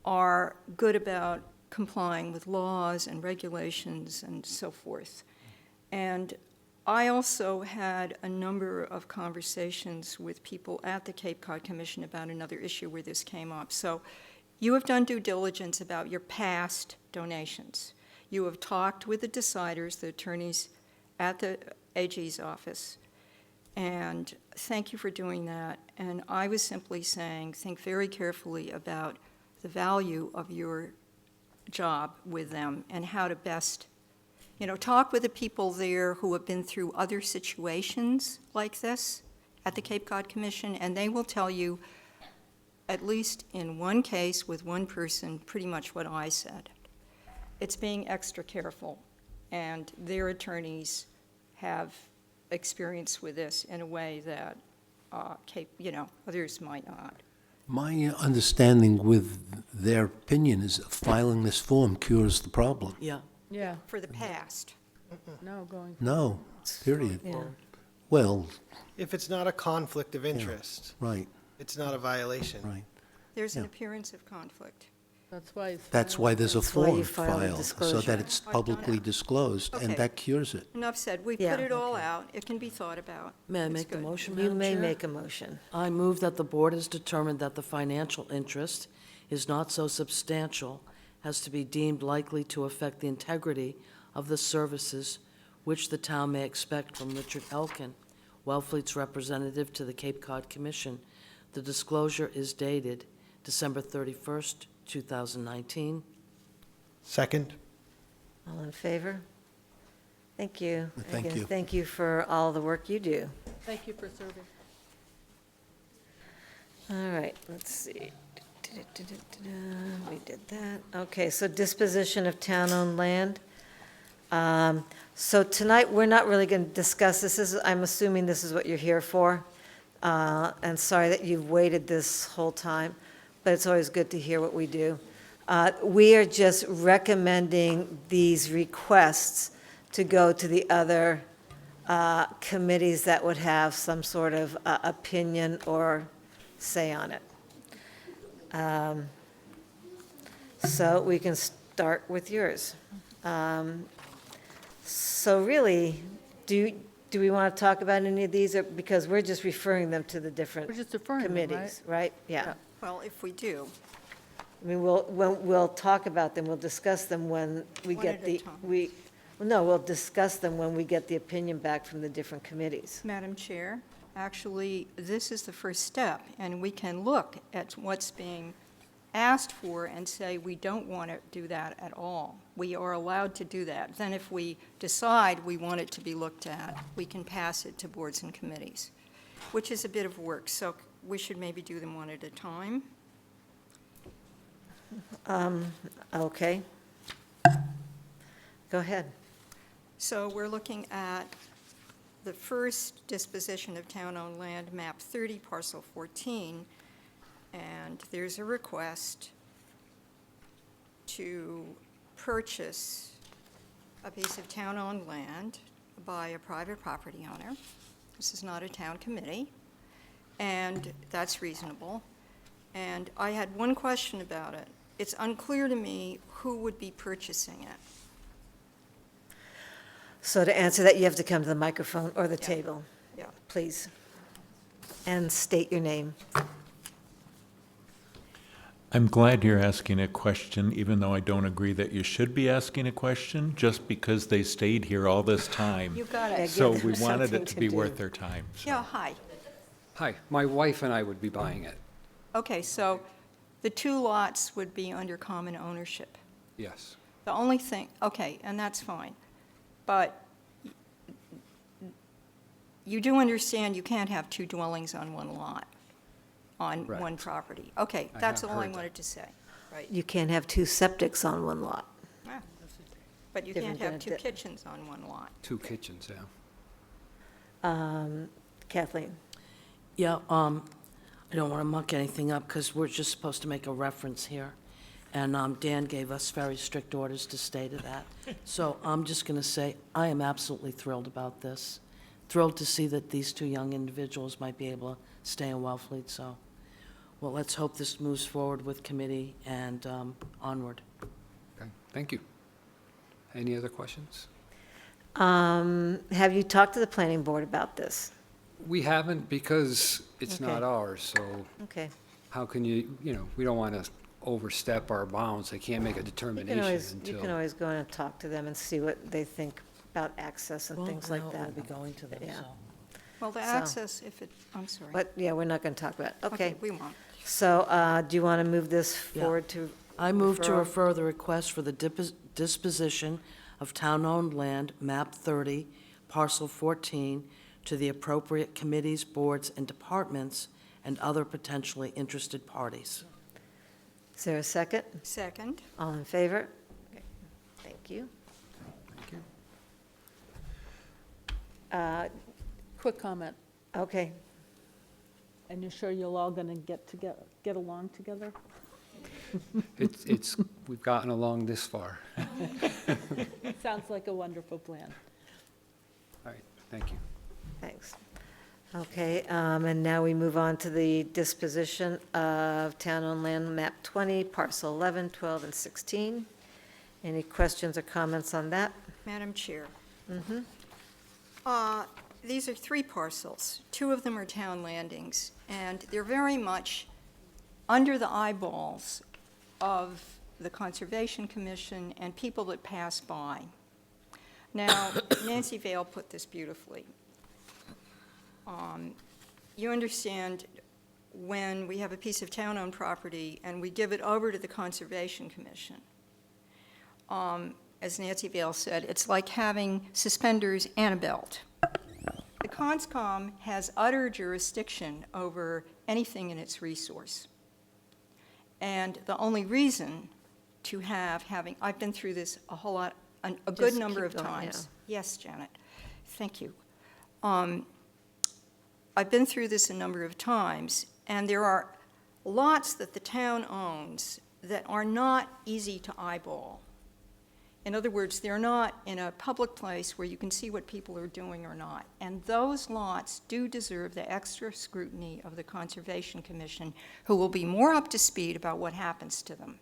are good about complying with laws and regulations and so forth. And I also had a number of conversations with people at the Cape Cod Commission about another issue where this came up. So you have done due diligence about your past donations. You have talked with the deciders, the attorneys at the AG's office, and thank you for doing that. And I was simply saying, think very carefully about the value of your job with them and how to best, talk with the people there who have been through other situations like this at the Cape Cod Commission, and they will tell you, at least in one case with one person, pretty much what I said. It's being extra careful. and their attorneys have experience with this in a way that, others might not. My understanding with their opinion is filing this form cures the problem. Yeah. Yeah, For the past. no, going. No, period. Yeah. Well, If it's not a conflict of interest, right, it's not a violation. right. There's an Yeah. appearance of conflict. That's why it's. That's why there's a That's why you form file a filed, so disclosure. that it's I've done publicly it. disclosed, Okay. and that cures it. Enough said. We Yeah. put it all out. It can be thought about. May I It's make the good. motion, You Madam may Chair? make a motion. I move that the board has determined that the financial interest is not so substantial as to be deemed likely to affect the integrity of the services which the town may expect from Richard Elkin, Wellfleet's representative to the Cape Cod Commission. The disclosure is dated December 31st, 2019. Second? All in favor? Thank you. Thank Again, you. Thank you for all the work you do. Thank you for serving. All right, let's see. We did that. Okay, so disposition of town-owned land. So tonight, we're not really going to discuss this. I'm assuming this is what you're here for. And sorry that you've waited this whole time, but it's always good to hear what we do. We are just recommending these requests to go to the other committees that would have some sort of opinion or say on it. So we can start with yours. So really, do we want to talk about any of these, or because we're just referring them to the different We're just deferring them, right? committees, right? Yeah. Well, if we do, I mean, we'll talk about them, we'll discuss them when we One get at a the, time. we'll discuss them when we get the opinion back from the different committees. Madam Chair, actually, this is the first step, and we can look at what's being asked for and say we don't want to do that at all. We are allowed to do that. Then if we decide we want it to be looked at, we can pass it to boards and committees, which is a bit of work, so we should maybe do them one at a time. Okay. Go ahead. So we're looking at the first disposition of town-owned land, map 30, parcel 14, and there's a request to purchase a piece of town-owned land by a private property owner. This is not a town committee, and that's reasonable. And I had one question about it. It's unclear to me who would be purchasing it. So to answer that, you have to come to the microphone or the table. Yeah. Please. And state your name. I'm glad you're asking a question, even though I don't agree that you should be asking a question, just because they stayed here all this time. You got it. So give we them wanted something it to to be do. worth their time. so. Yeah, hi. Hi, my wife and I would be buying it, Okay, so the two lots would be under common ownership. yes. The only thing, okay, and that's fine, but you do understand you can't have two dwellings on one lot, on Right. one property. Okay, I that's have all I heard that. wanted to say. Right. You can't have two septics on one lot. Ah, but you Different can't than have a two di- kitchens on one lot. Two kitchens, yeah. Kathleen? Yeah, I don't want to muck anything up because we're just supposed to make a reference here. And Dan gave us very strict orders to stay to that. So I'm just going to say, I am absolutely thrilled about this. Thrilled to see that these two young individuals might be able to stay in Wellfleet, so, well, let's hope this moves forward with committee and onward. Okay, thank you. Any other questions? Have you talked to the planning board about this? We haven't because it's not Okay. ours, so Okay. how can you, we don't want to overstep our bounds. They can't make a You determination can until. always go in and talk to them and see what they think about access and Well, things like now that. We'll be going to them, Yeah. so. Well, the So- access, if it, I'm sorry. But, yeah, we're not going to talk about it. Okay. We won't. So do you want to move this Yeah. forward to? I move to referral? refer the request for the disposition of town-owned land, map 30, parcel 14, to the appropriate committees, boards, and departments, and other potentially interested parties. Is there a second? Second. All in favor? Okay. Thank you. Thank you. Quick comment. Okay. And you're sure you're all going to get along together? We've gotten along this far. Sounds like a wonderful plan. All right, thank you. Thanks. Okay, and now we move on to the disposition of town-owned land, map 20, parcel 11, 12, and 16. Any questions or comments on that? Madam Chair, Mm-hmm. these are 3 parcels. 2 of them are town landings, and they're very much under the eyeballs of the Conservation Commission and people that pass by. Now, Nancy Vale put this beautifully. You understand, when we have a piece of town-owned property and we give it over to the Conservation Commission, as Nancy Vale said, it's like having suspenders and a belt. The CONSCOM has utter jurisdiction over anything in its resource. And the only reason to I've been through this a whole lot, a good Just number keep of going, times. Yes, Janet, thank you. I've been through this a number of times, and there are lots that the town owns that are not easy to eyeball. In other words, they're not in a public place where you can see what people are doing or not. And those lots do deserve the extra scrutiny of the Conservation Commission, who will be more up to speed about what happens to them.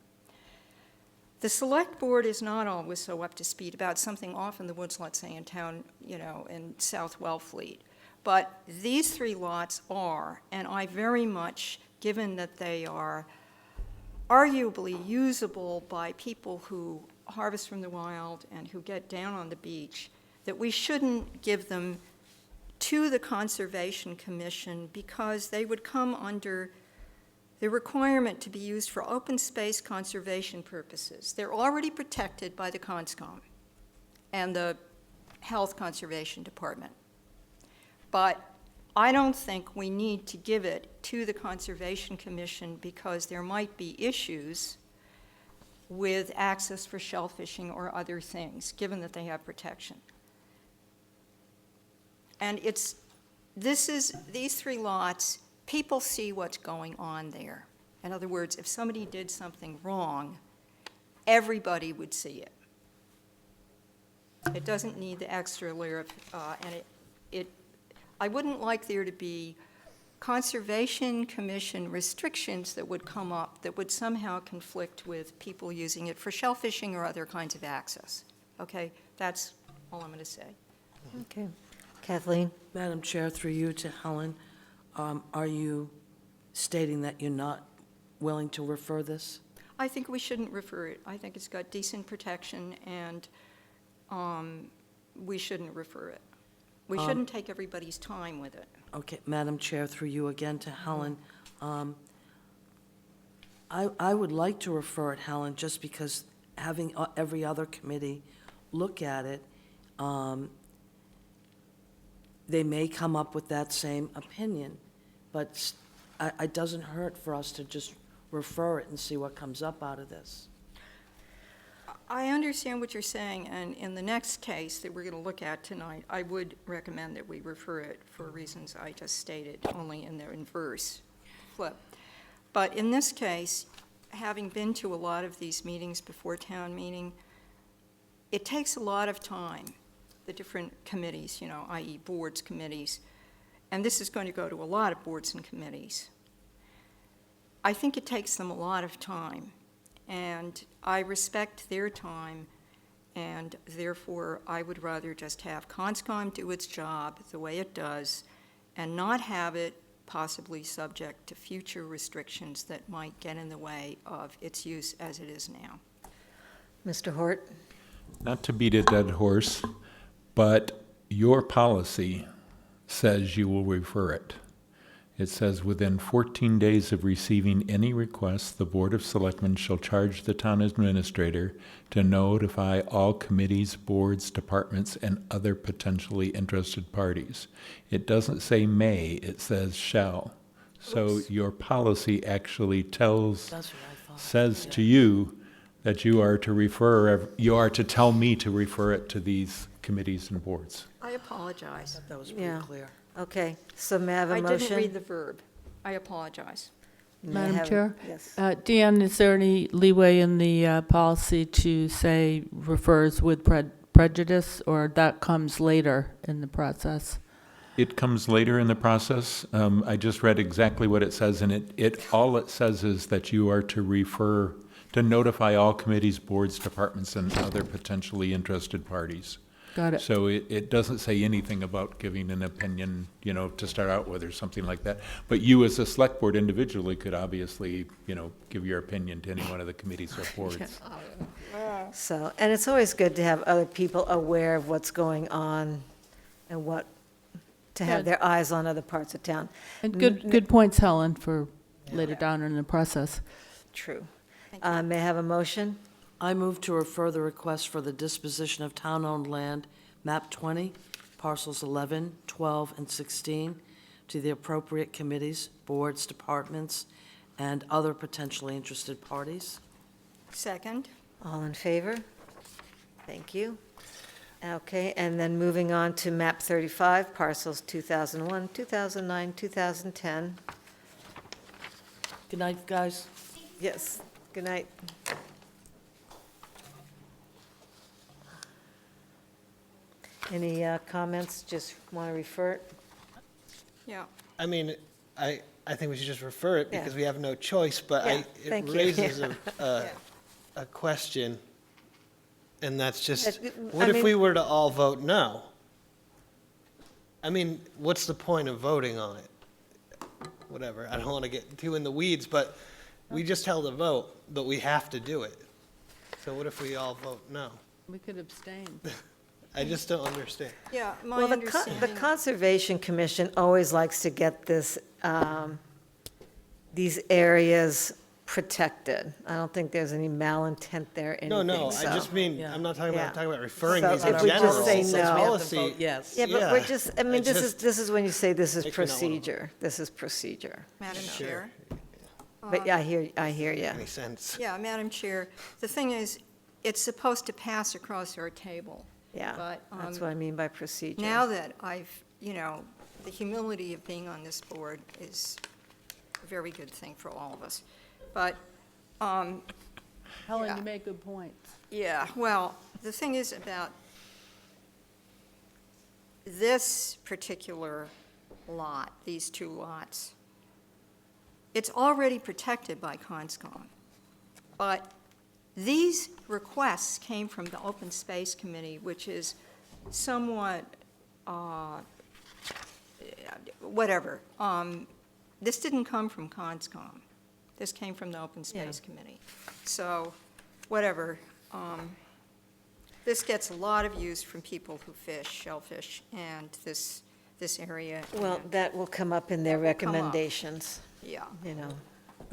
The Select Board is not always so up to speed about something off in the woods, let's say in town, in South Wellfleet. But these 3 lots are, and I very much, given that they are arguably usable by people who harvest from the wild and who get down on the beach, that we shouldn't give them to the Conservation Commission because they would come under the requirement to be used for open space conservation purposes. They're already protected by the CONSCOM and the Health Conservation Department. But I don't think we need to give it to the Conservation Commission because there might be issues with access for shellfishing or other things, given that they have protection. And these 3 lots, people see what's going on there. In other words, if somebody did something wrong, everybody would see it. It doesn't need the extra layer of, I wouldn't like there to be Conservation Commission restrictions that would come up that would somehow conflict with people using it for shellfishing or other kinds of access. Okay, that's all I'm going to say. Okay. Kathleen? Madam Chair, through you to Helen, are you stating that you're not willing to refer this? I think we shouldn't refer it. I think it's got decent protection, and we shouldn't refer it. We shouldn't take everybody's time with it. Okay, Madam Chair, through you again to Helen. I would like to refer it, Helen, just because having every other committee look at it, they may come up with that same opinion, but it doesn't hurt for us to just refer it and see what comes up out of this. I understand what you're saying, and in the next case that we're going to look at tonight, I would recommend that we refer it for reasons I just stated, only in the inverse flip. But in this case, having been to a lot of these meetings before town meeting, it takes a lot of time, the different committees, i.e. boards, committees, and this is going to go to a lot of boards and committees. I think it takes them a lot of time. And I respect their time, and therefore I would rather just have CONSCOM do its job the way it does and not have it possibly subject to future restrictions that might get in the way of its use as it is now. Mr. Hort? Not to beat a dead horse, but your policy says you will refer it. It says, within 14 days of receiving any request, the Board of Selectmen shall charge the town administrator to notify all committees, boards, departments, and other potentially interested parties. It doesn't say may, it says shall. So your policy actually says to you that you are to tell me to refer it to these committees and boards. I apologize. That was pretty Yeah. clear. Okay, so may I have a I motion? didn't read the verb. I apologize. May I Madam have- Chair? Yes. Deanne, is there any leeway in the policy to say refers with prejudice, or that comes later in the process? It comes later in the process. I just read exactly what it says, and all it says is that you are to notify all committees, boards, departments, and other potentially interested parties. Got it. So it doesn't say anything about giving an opinion, to start out with or something like that. But you as a select board individually could obviously, give your opinion to any one of the committees or boards. So, and it's always good to have other people aware of what's going on and to have Good. their eyes on other parts of town. And good points, Helen, for later down in the process. True. May I have a motion? I move to refer the request for the disposition of town-owned land, map 20, parcels 11, 12, and 16, to the appropriate committees, boards, departments, and other potentially interested parties. Second. All in favor? Thank you. Okay, and then moving on to map 35, parcels 2001, 2009, 2010. Good night, guys. Yes, good night. Any comments? Just want to refer it? Yeah. I mean, I think we should just refer it Yeah. because we have no choice, but Yeah, it thank you. raises Yeah. a question, and that's just, I what if mean- we were to all vote no? I mean, what's the point of voting on it? Whatever, I don't want to get too in the weeds, but we just held a vote, but we have to do it. So what if we all vote no? We could abstain. I just don't understand. Yeah, my Well, the understanding. Conservation Commission always likes to get these areas protected. I don't think there's any malintent there, anything. No, I so- just mean, Yeah. I'm not talking Yeah. about, I'm talking about referring So these in if we just general. say It says no- We have to policy. vote yes. Yeah, but we're just, I mean, I this is when you say this is Makes me not wanna vote. procedure. This is procedure. Madam Sure. Chair. But yeah, I hear you. Any sense? Yeah, Madam Chair, the thing is, it's supposed to pass across our table. Yeah, But, that's what I mean by procedure. Now that I've, the humility of being on this board is a very good thing for all of us. But, Helen, Yeah. you make good points. yeah, well, the thing is about this particular lot, these two lots, it's already protected by Conscom. But these requests came from the Open Space Committee, which is somewhat, whatever. This didn't come from Conscom. This came from the Open Space Committee. So, whatever. This gets a lot of use from people who fish, shellfish, and this area. Well, and- that will come up in their That will come up. recommendations, Yeah. Madam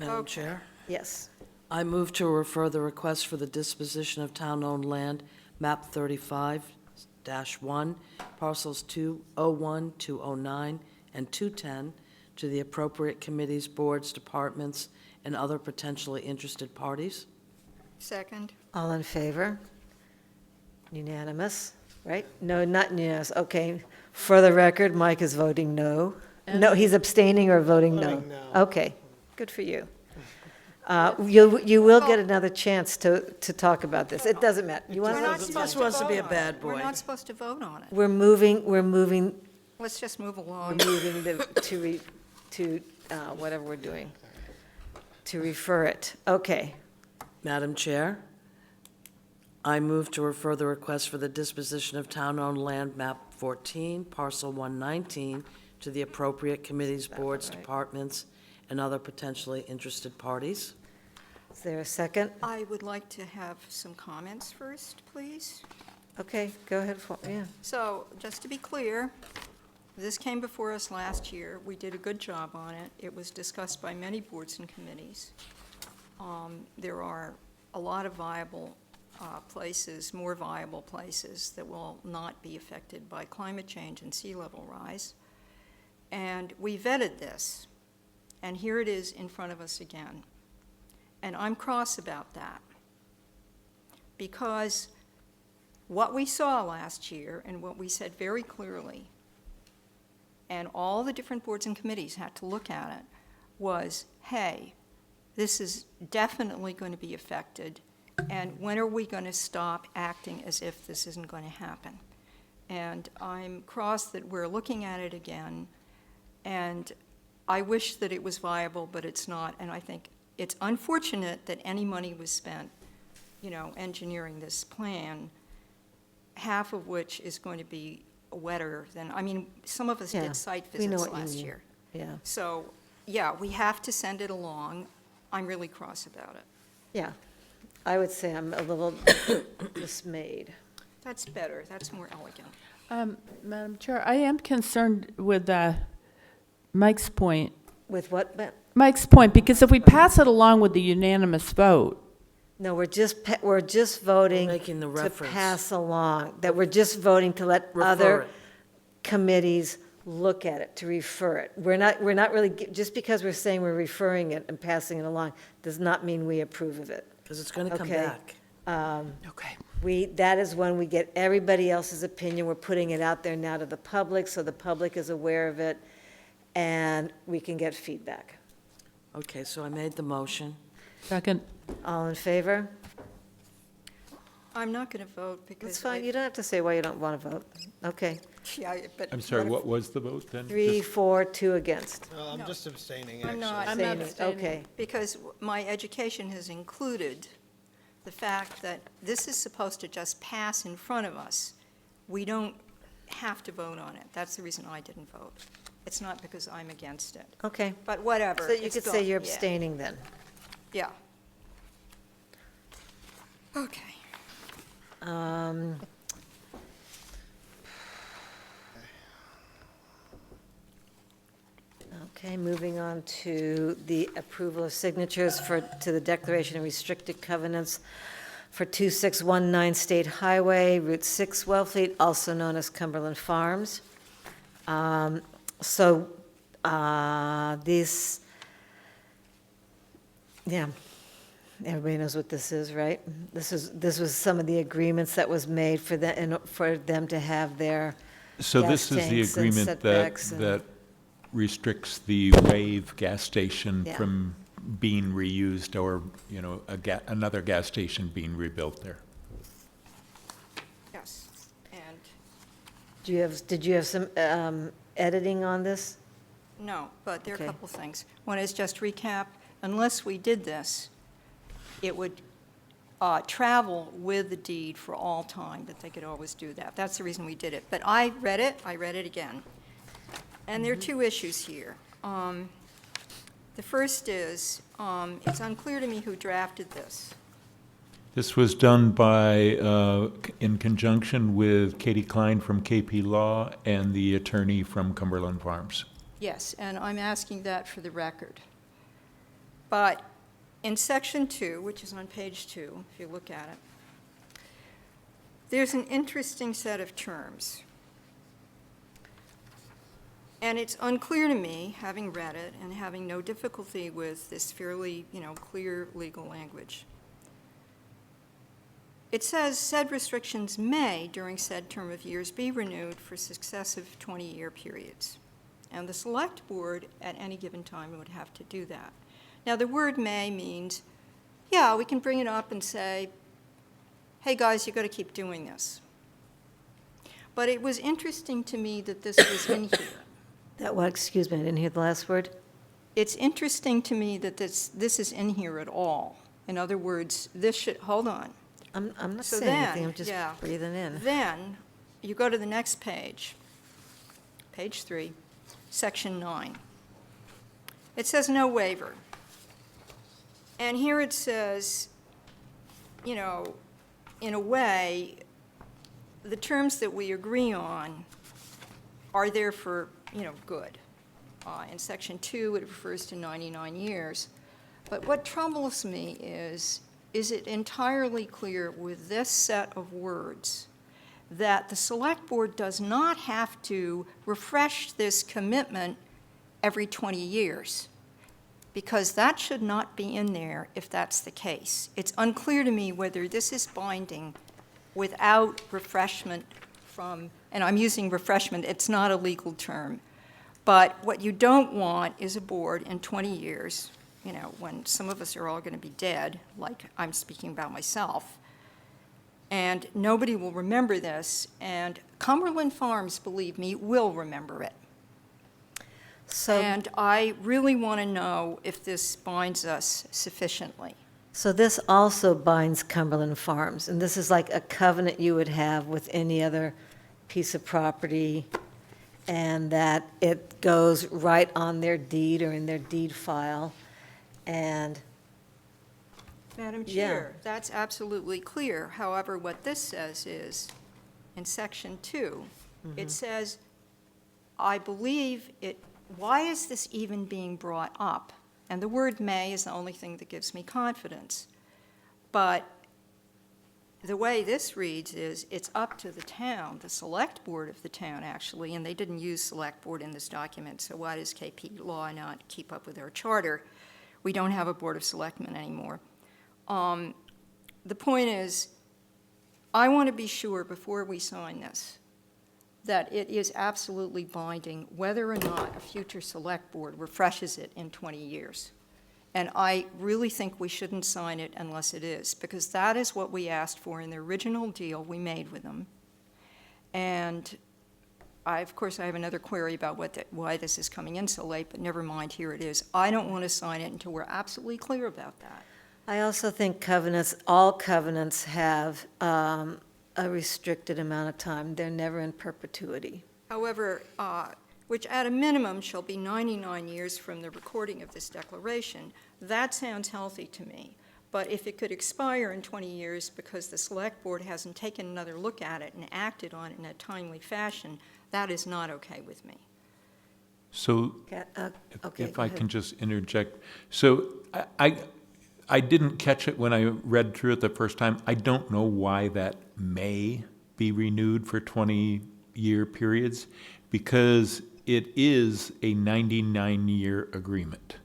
Okay. Chair? Yes. I move to refer the request for the disposition of town-owned land, map 35-1, parcels 201, 209, and 210, to the appropriate committees, boards, departments, and other potentially interested parties. Second? All in favor? Unanimous, right? No, not unanimous, okay. For the record, Mike is voting no. No, he's abstaining or voting no? Voting no. Okay, good for you. You will get another chance to talk about this. It doesn't matter. You want We're not to- supposed to wants to be vote a on bad it. We're boy. not supposed to vote on it. We're moving, Let's just move we're along. moving to whatever we're doing, to refer it. Okay. Madam Chair, I move to refer the request for the disposition of town-owned land, map 14, parcel 119, to the appropriate committees, boards, departments, and other potentially interested parties. Is there a second? I would like to have some comments first, please. Okay, go ahead, yeah. So, just to be clear, this came before us last year. We did a good job on it. It was discussed by many boards and committees. There are a lot of viable places, more viable places that will not be affected by climate change and sea level rise. And we vetted this, and here it is in front of us again. And I'm cross about that, because what we saw last year and what we said very clearly, and all the different boards and committees had to look at it, was, hey, this is definitely going to be affected, and when are we going to stop acting as if this isn't going to happen? And I'm cross that we're looking at it again, and I wish that it was viable, but it's not, and I think it's unfortunate that any money was spent, engineering this plan, half of which is going to be wetter than, some of us Yeah, did site we know visits what you last mean. year. Yeah, So, yeah, we have to send it along. I'm really cross about it. yeah. I would say I'm a little dismayed. That's better, that's more elegant. Madam Chair, I am concerned with Mike's point. With what, Matt? Mike's point, because if we pass it along with the unanimous vote, No, we're just voting making the to reference. pass along, that we're just voting to let Refer other it. committees look at it, to refer it. We're not really, just because we're saying we're referring it and passing it along, does not mean we approve of it. Because it's going to come Okay. back. okay. That is when we get everybody else's opinion. We're putting it out there now to the public, so the public is aware of it, and we can get feedback. Okay, so I made the motion. Second. All in favor? I'm not going to vote because. That's fine, you don't have to say why you don't want to vote. Okay. Yeah, but. I'm sorry, what was the vote then? 3, 4, 2 against. I'm No. just abstaining, I'm actually. not. Abstaining, okay. Because my education has included the fact that this is supposed to just pass in front of us. We don't have to vote on it. That's the reason I didn't vote. It's not because I'm against it. Okay. But whatever. So you it's could done. say you're Yeah. abstaining then. Yeah. Okay. Okay, moving on to the approval of signatures to the Declaration of Restricted Covenants for 2619 State Highway, Route 6, Wellfleet, also known as Cumberland Farms. These, yeah, everybody knows what this is, right? This was some of the agreements that was made for them to have their So gas this is the tanks and agreement that, setbacks and- that restricts the Wave gas station Yeah. from being reused or, another gas station being rebuilt there. Yes. And Did you have some editing on this? no, but there are a Okay. couple things. One is just recap, unless we did this, it would travel with the deed for all time, that they could always do that. That's the reason we did it. But I read it again. And there are two issues here. The first is, it's unclear to me who drafted this. This was done by, in conjunction with Katie Klein from KP Law and the attorney from Cumberland Farms. Yes, and I'm asking that for the record. But in section 2, which is on page 2, if you look at it, there's an interesting set of terms. And it's unclear to me, having read it and having no difficulty with this fairly, clear legal language. It says, said restrictions may, during said term of years, be renewed for successive 20-year periods. And the select board, at any given time, would have to do that. Now, the word may means, yeah, we can bring it up and say, hey, guys, you've got to keep doing this. But it was interesting to me that this was in here. That what, excuse me, I didn't hear the last word. It's interesting to me that this is in here at all. In other words, this should, hold on. I'm not So saying anything, then, I'm just yeah. breathing in. Then, you go to the next page, page 3, section 9. It says no waiver. And here it says, in a way, the terms that we agree on are there for, good. In section 2, it refers to 99 years. But what troubles me is it entirely clear with this set of words that the select board does not have to refresh this commitment every 20 years, because that should not be in there if that's the case. It's unclear to me whether this is binding without refreshment from, and I'm using refreshment, it's not a legal term, but what you don't want is a board in 20 years, you know, when some of us are all going to be dead, like I'm speaking about myself, and nobody will remember this, and Cumberland Farms, believe me, will remember it. And I really want to know if this binds us sufficiently. So this also binds Cumberland Farms, and this is like a covenant you would have with any other piece of property, and that it goes right on their deed or in their deed file, and Madam Yeah. Chair, that's absolutely clear. However, what this says is, in Section 2, it says, I believe it, why is this even being brought up? And the word may is the only thing that gives me confidence. But the way this reads is, it's up to the town, the select board of the town, actually, and they didn't use select board in this document, so why does KP law not keep up with our charter? We don't have a board of selectmen anymore. The point is, I want to be sure before we sign this that it is absolutely binding whether or not a future select board refreshes it in 20 years. And I really think we shouldn't sign it unless it is, because that is what we asked for in the original deal we made with them. And of course, I have another query about why this is coming in so late, but never mind, here it is. I don't want to sign it until we're absolutely clear about that. I also think covenants, all covenants have a restricted amount of time. They're never in perpetuity. However, which at a minimum shall be 99 years from the recording of this declaration, that sounds healthy to me. But if it could expire in 20 years because the select board hasn't taken another look at it and acted on it in a timely fashion, that is not okay with me. So, Okay, if go I ahead. can just interject. So, I didn't catch it when I read through it the first time. I don't know why that may be renewed for 20-year periods, because it is a 99-year agreement.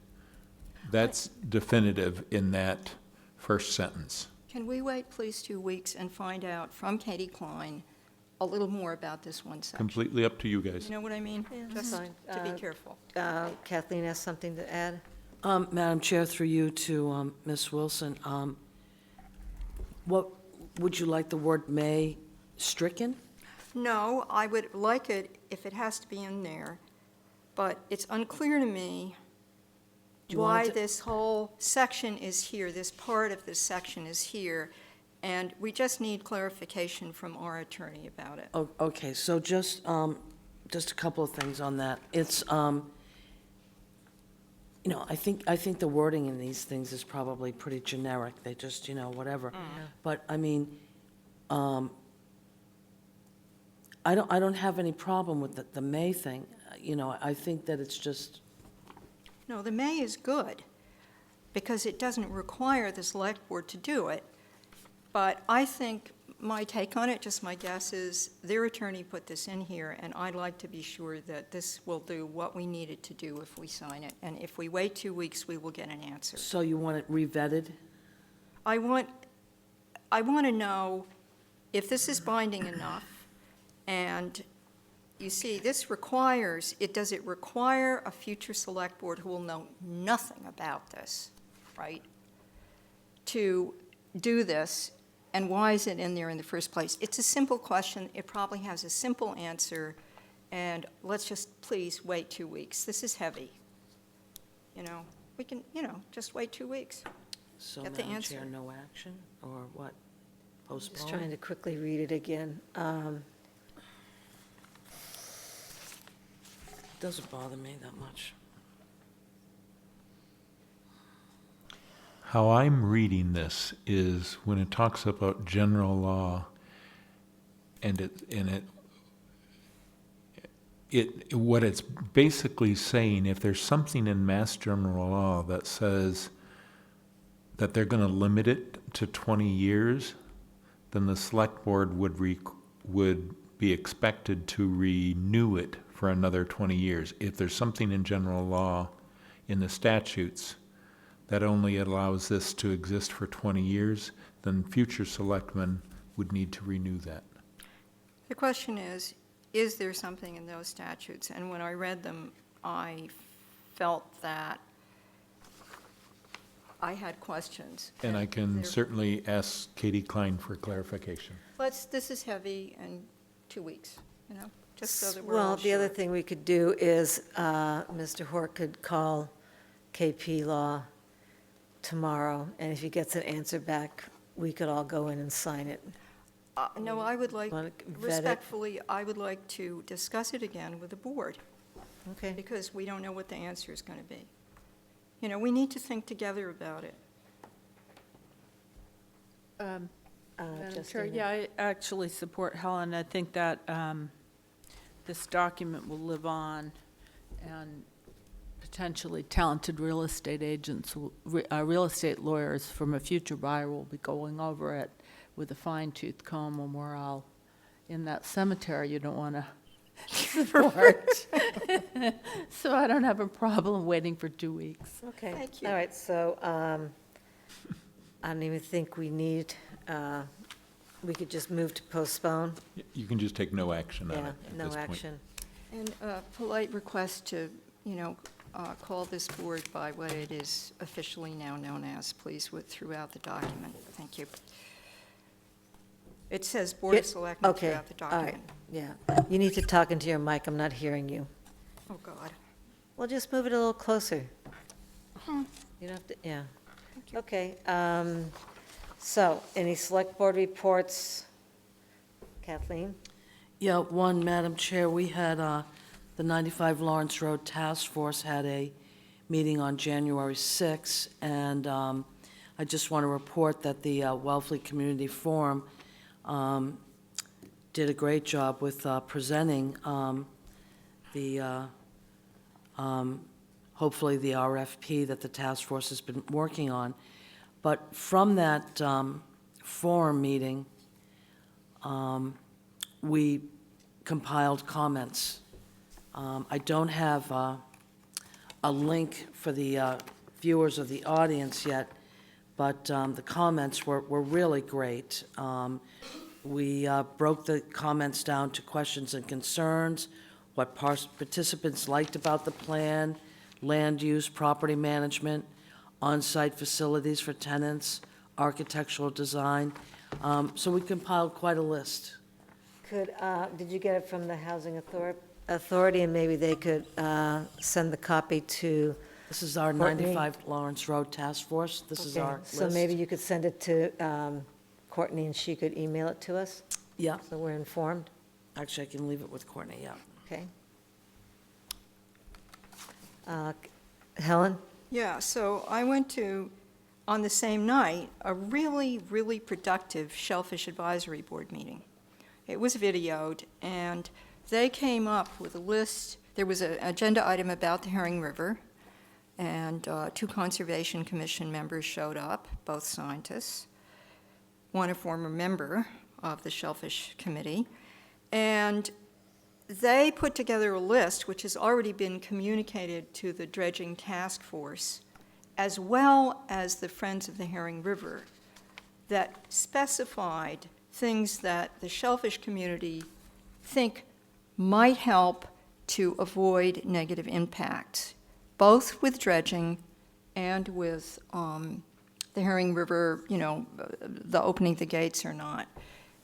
That's definitive in that first sentence. Can we wait, please, 2 weeks and find out from Katie Klein a little more about this one section? Completely up to you guys. You know what I mean? Just fine. to be careful. Kathleen has something to add? Madam Chair, through you to Ms. Wilson, what, would you like the word may stricken? No, I would like it if it has to be in there, but it's unclear to me Do you want why it to- this whole section is here, this part of this section is here, and we just need clarification from our attorney about it. Oh, okay, so just a couple of things on that. It's, you know, I think the wording in these things is probably pretty generic. They just, you know, whatever. But, I mean, I don't have any problem with the may thing. You know, I think that it's just, No, the may is good, because it doesn't require the select board to do it. But I think my take on it, just my guess, is their attorney put this in here, and I'd like to be sure that this will do what we need it to do if we sign it. And if we wait 2 weeks, we will get an answer. so you want it revetted? I want to know if this is binding enough, and you see, this requires, does it require a future select board who will know nothing about this, right, to do this, and why is it in there in the first place? It's a simple question, it probably has a simple answer, and let's just please wait 2 weeks. This is heavy. You know, we can, just wait 2 weeks. So, Get the Madam answer. Chair, no action, or what? Just Postpone? trying to quickly read it again. Doesn't bother me that much. How I'm reading this is when it talks about general law, and what it's basically saying, if there's something in Mass General Law that says that they're going to limit it to 20 years, then the select board would be expected to renew it for another 20 years. If there's something in general law in the statutes that only allows this to exist for 20 years, then future selectmen would need to renew that. The question is there something in those statutes? And when I read them, I felt that I had questions. And I can they're- certainly ask Katie Klein for clarification. This is heavy and 2 weeks, just so that we're all Well, the other sure. thing we could do is, Mr. Hort could call KP Law tomorrow, and if he gets an answer back, we could all go in and sign it. No, I would like, Want to vet it? respectfully, I would like to discuss it again with the board, Okay. because we don't know what the answer is going to be. We need to think together about it. Madam Chair, Justina. yeah, I actually support Helen. I think that this document will live on, and potentially talented real estate agents, real estate lawyers from a future buyer will be going over it with a fine-tooth comb when we're all in that cemetery you don't want to support. So I don't have a problem waiting for 2 weeks. Okay. Thank you. All right, so I don't even think we need, we could just move to postpone. You can just take no action on Yeah, it at no this point. action. And a polite request to, call this board by what it is officially now known as, please, throughout the document. Thank you. It says Board of Selectmen Okay, throughout the all right, document. yeah. You need to talk into your mic, I'm not hearing you. Oh, God. Well, just move it a little closer. Uh-huh. You don't have to, yeah. Okay, so, any select board reports? Kathleen? Yeah, one, Madam Chair, we had, the 95 Lawrence Road Task Force had a meeting on January 6th, and I just want to report that the Wellfleet Community Forum did a great job with presenting hopefully the RFP that the task force has been working on. But from that forum meeting, we compiled comments. I don't have a link for the viewers of the audience yet, but the comments were really great. We broke the comments down to questions and concerns, what participants liked about the plan, land use, property management, on-site facilities for tenants, architectural design. So we compiled quite a list. Did you get it from the Housing Authority, and maybe they could send the copy to This is our Courtney? 95 Lawrence Road Task Force. This is Okay, our list. So maybe you could send it to Courtney, and she could email it to us, Yeah, so we're informed, actually, I can leave it with Courtney, yeah. okay? Helen? Yeah, so I went to, on the same night, a really, really productive Shellfish Advisory Board meeting. It was videoed, and they came up with a list. There was an agenda item about the Herring River, and 2 Conservation Commission members showed up, both scientists, one a former member of the Shellfish Committee, and they put together a list which has already been communicated to the dredging task force, as well as the Friends of the Herring River, that specified things that the shellfish community think might help to avoid negative impacts, both with dredging and with the Herring River, the opening the gates or not.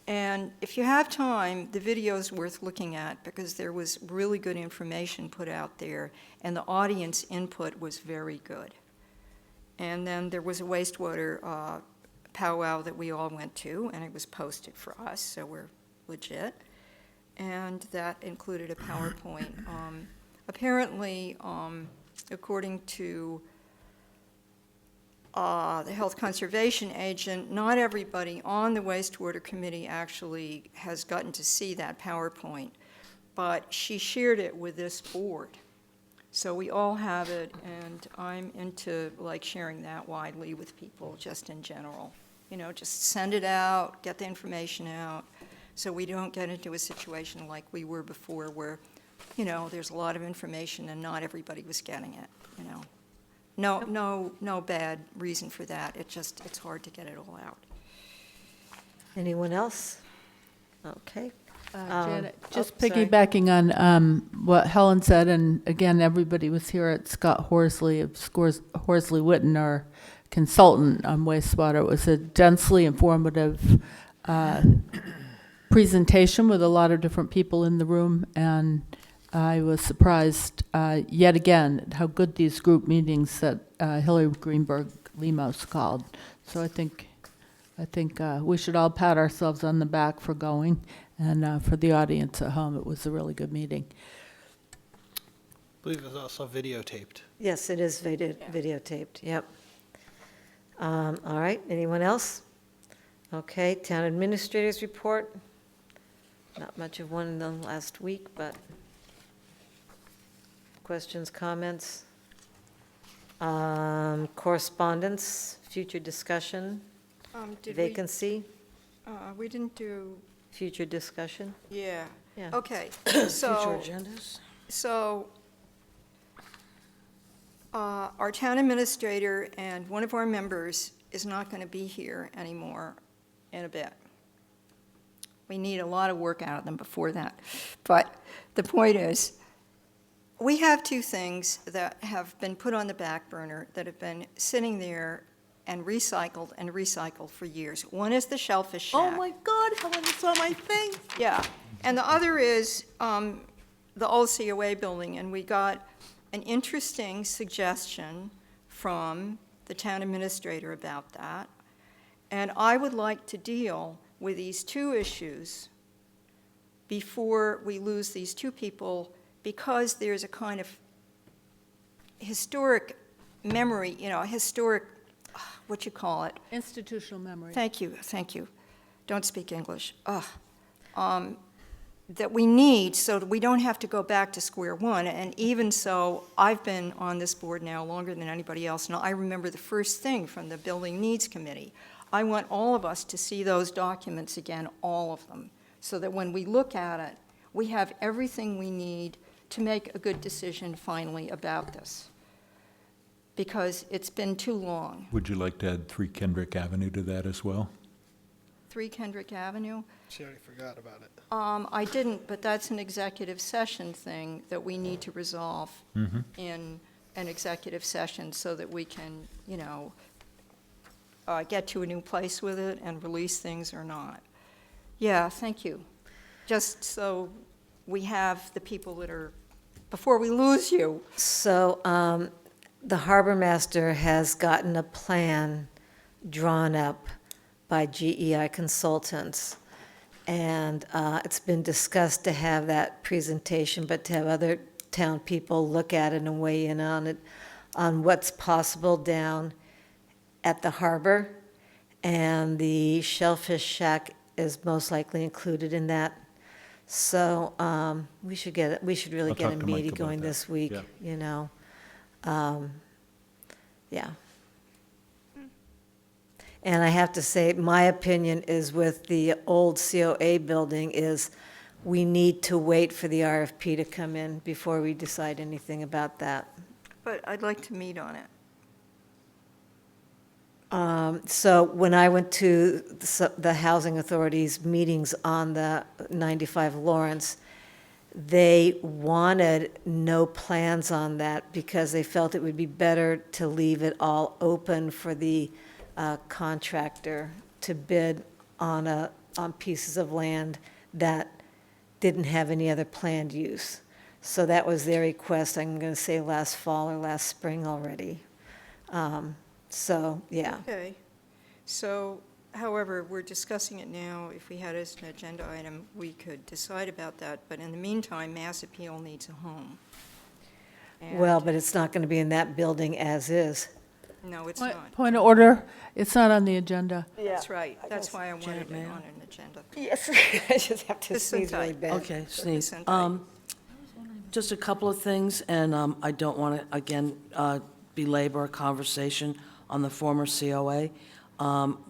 And if you have time, the video is worth looking at because there was really good information put out there, and the audience input was very good. And then there was a wastewater powwow that we all went to, and it was posted for us, so we're legit. And that included a PowerPoint. Apparently, according to the health conservation agent, not everybody on the wastewater committee actually has gotten to see that PowerPoint, but she shared it with this board. So we all have it, and I'm into sharing that widely with people just in general. Just send it out, get the information out, so we don't get into a situation like we were before where, there's a lot of information and not everybody was getting it, No bad reason for that. It's hard to get it all out. Anyone else? Okay. Janet, just sorry. piggybacking on what Helen said, and again, everybody was here at Scott Horsley of Horsley Witten, our consultant on wastewater. It was a densely informative presentation with a lot of different people in the room, and I was surprised yet again at how good these group meetings that Hillary Greenberg Lemos called. So I think we should all pat ourselves on the back for going, and for the audience at home, it was a really good meeting. I believe it was also videotaped. Yes, it is videotaped, yep. All right, anyone else? Okay, town administrators report. Not much of one in the last week, but questions, comments? Correspondence, future discussion, Did vacancy, we didn't do, future discussion. yeah. Yeah. Okay, Future so, agendas? our town administrator and one of our members is not going to be here anymore in a bit. We need a lot of work out of them before that. But the point is, we have two things that have been put on the back burner that have been sitting there and recycled for years. One is the Shellfish Shack. Oh my God, Helen, it's on my thing. Yeah, and the other is the old COA building, and we got an interesting suggestion from the town administrator about that. And I would like to deal with these two issues before we lose these two people, because there's a kind of historic memory, historic, what you call it? Institutional memory. Thank you. Don't speak English. That we need so that we don't have to go back to square one. And even so, I've been on this board now longer than anybody else, and I remember the first thing from the Building Needs Committee. I want all of us to see those documents again, all of them, so that when we look at it, we have everything we need to make a good decision finally about this, because it's been too long. Would you like to add 3 Kendrick Avenue to that as well? 3 Kendrick Avenue? She already forgot about it. I didn't, but that's an executive session thing that we need to resolve in an executive session so that we can, get to a new place with it and release things or not. Yeah, thank you. Just so we have the people that are, before we lose you. So the harbor master has gotten a plan drawn up by GEI Consultants. And it's been discussed to have that presentation, but to have other town people look at it and weigh in on it, on what's possible down at the harbor. And the Shellfish Shack is most likely included in that. So we should really I'll get talk a to Mike meeting about going that. this week, Yeah. Yeah. And I have to say, my opinion is with the old COA building is we need to wait for the RFP to come in before we decide anything about that. But I'd like to meet on it. So when I went to the Housing Authority's meetings on the 95 Lawrence, they wanted no plans on that because they felt it would be better to leave it all open for the contractor to bid on pieces of land that didn't have any other planned use. So that was their request, I'm going to say last fall or last spring already. So, yeah. Okay. So, however, we're discussing it now. If we had it as an agenda item, we could decide about that. But in the meantime, Mass Appeal needs a home. And- Well, but it's not going to be in that building as is. No, it's not. Point of order, it's not on the agenda. That's right. That's why I wanted Janet, it may I? on an agenda. Yes, I just have to Listen sneeze really tight. bad. Okay, sneeze. Listen tight. Just a couple of things, and I don't want to, again, belabor a conversation on the former COA.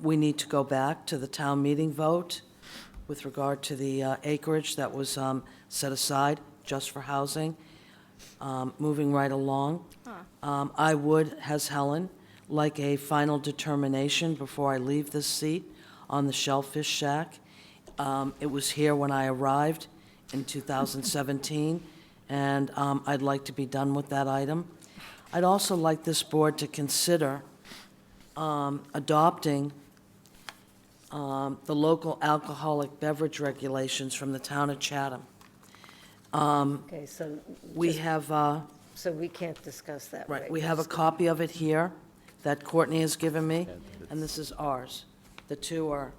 We need to go back to the town meeting vote with regard to the acreage that was set aside just for housing. Moving right along. I would, as Helen, like a final determination before I leave this seat on the Shellfish Shack. It was here when I arrived in 2017, and I'd like to be done with that item. I'd also like this board to consider adopting the local alcoholic beverage regulations from the town of Chatham. Okay, so. We just- have, So we can't discuss that, right? right, we have a copy of it here that Courtney has given me, and this is ours. The two are,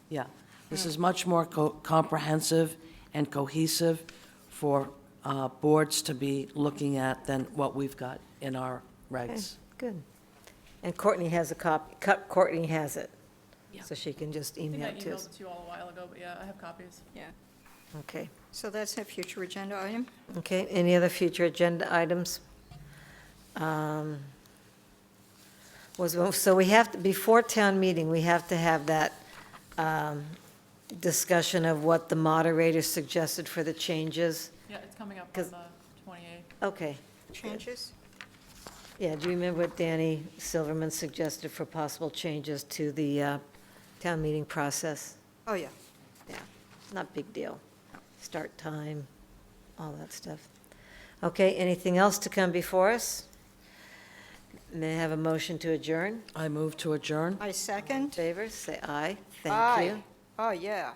yeah. This is much more comprehensive and cohesive for boards to be looking at than what we've got in our Okay, regs. good. And Courtney has a copy, Courtney has it, Yeah. so she can just email it to us. to you all a while ago, but yeah, I have copies. Yeah. Okay, So that's a future agenda item? okay, any other future agenda items? So we have, to before town meeting, we have to have that discussion of what the moderator suggested for the changes. Yeah, it's coming up on 'Cause- the 28th. Okay, Changes? yeah, do you remember what Danny Silverman suggested for possible changes to the town meeting process? Oh, yeah. Yeah, not big deal. Start time, all that stuff. Okay, anything else to come before us? May I have a motion to adjourn? I move to adjourn. I second. Favor, say aye. Thank Aye. you. Oh, yeah.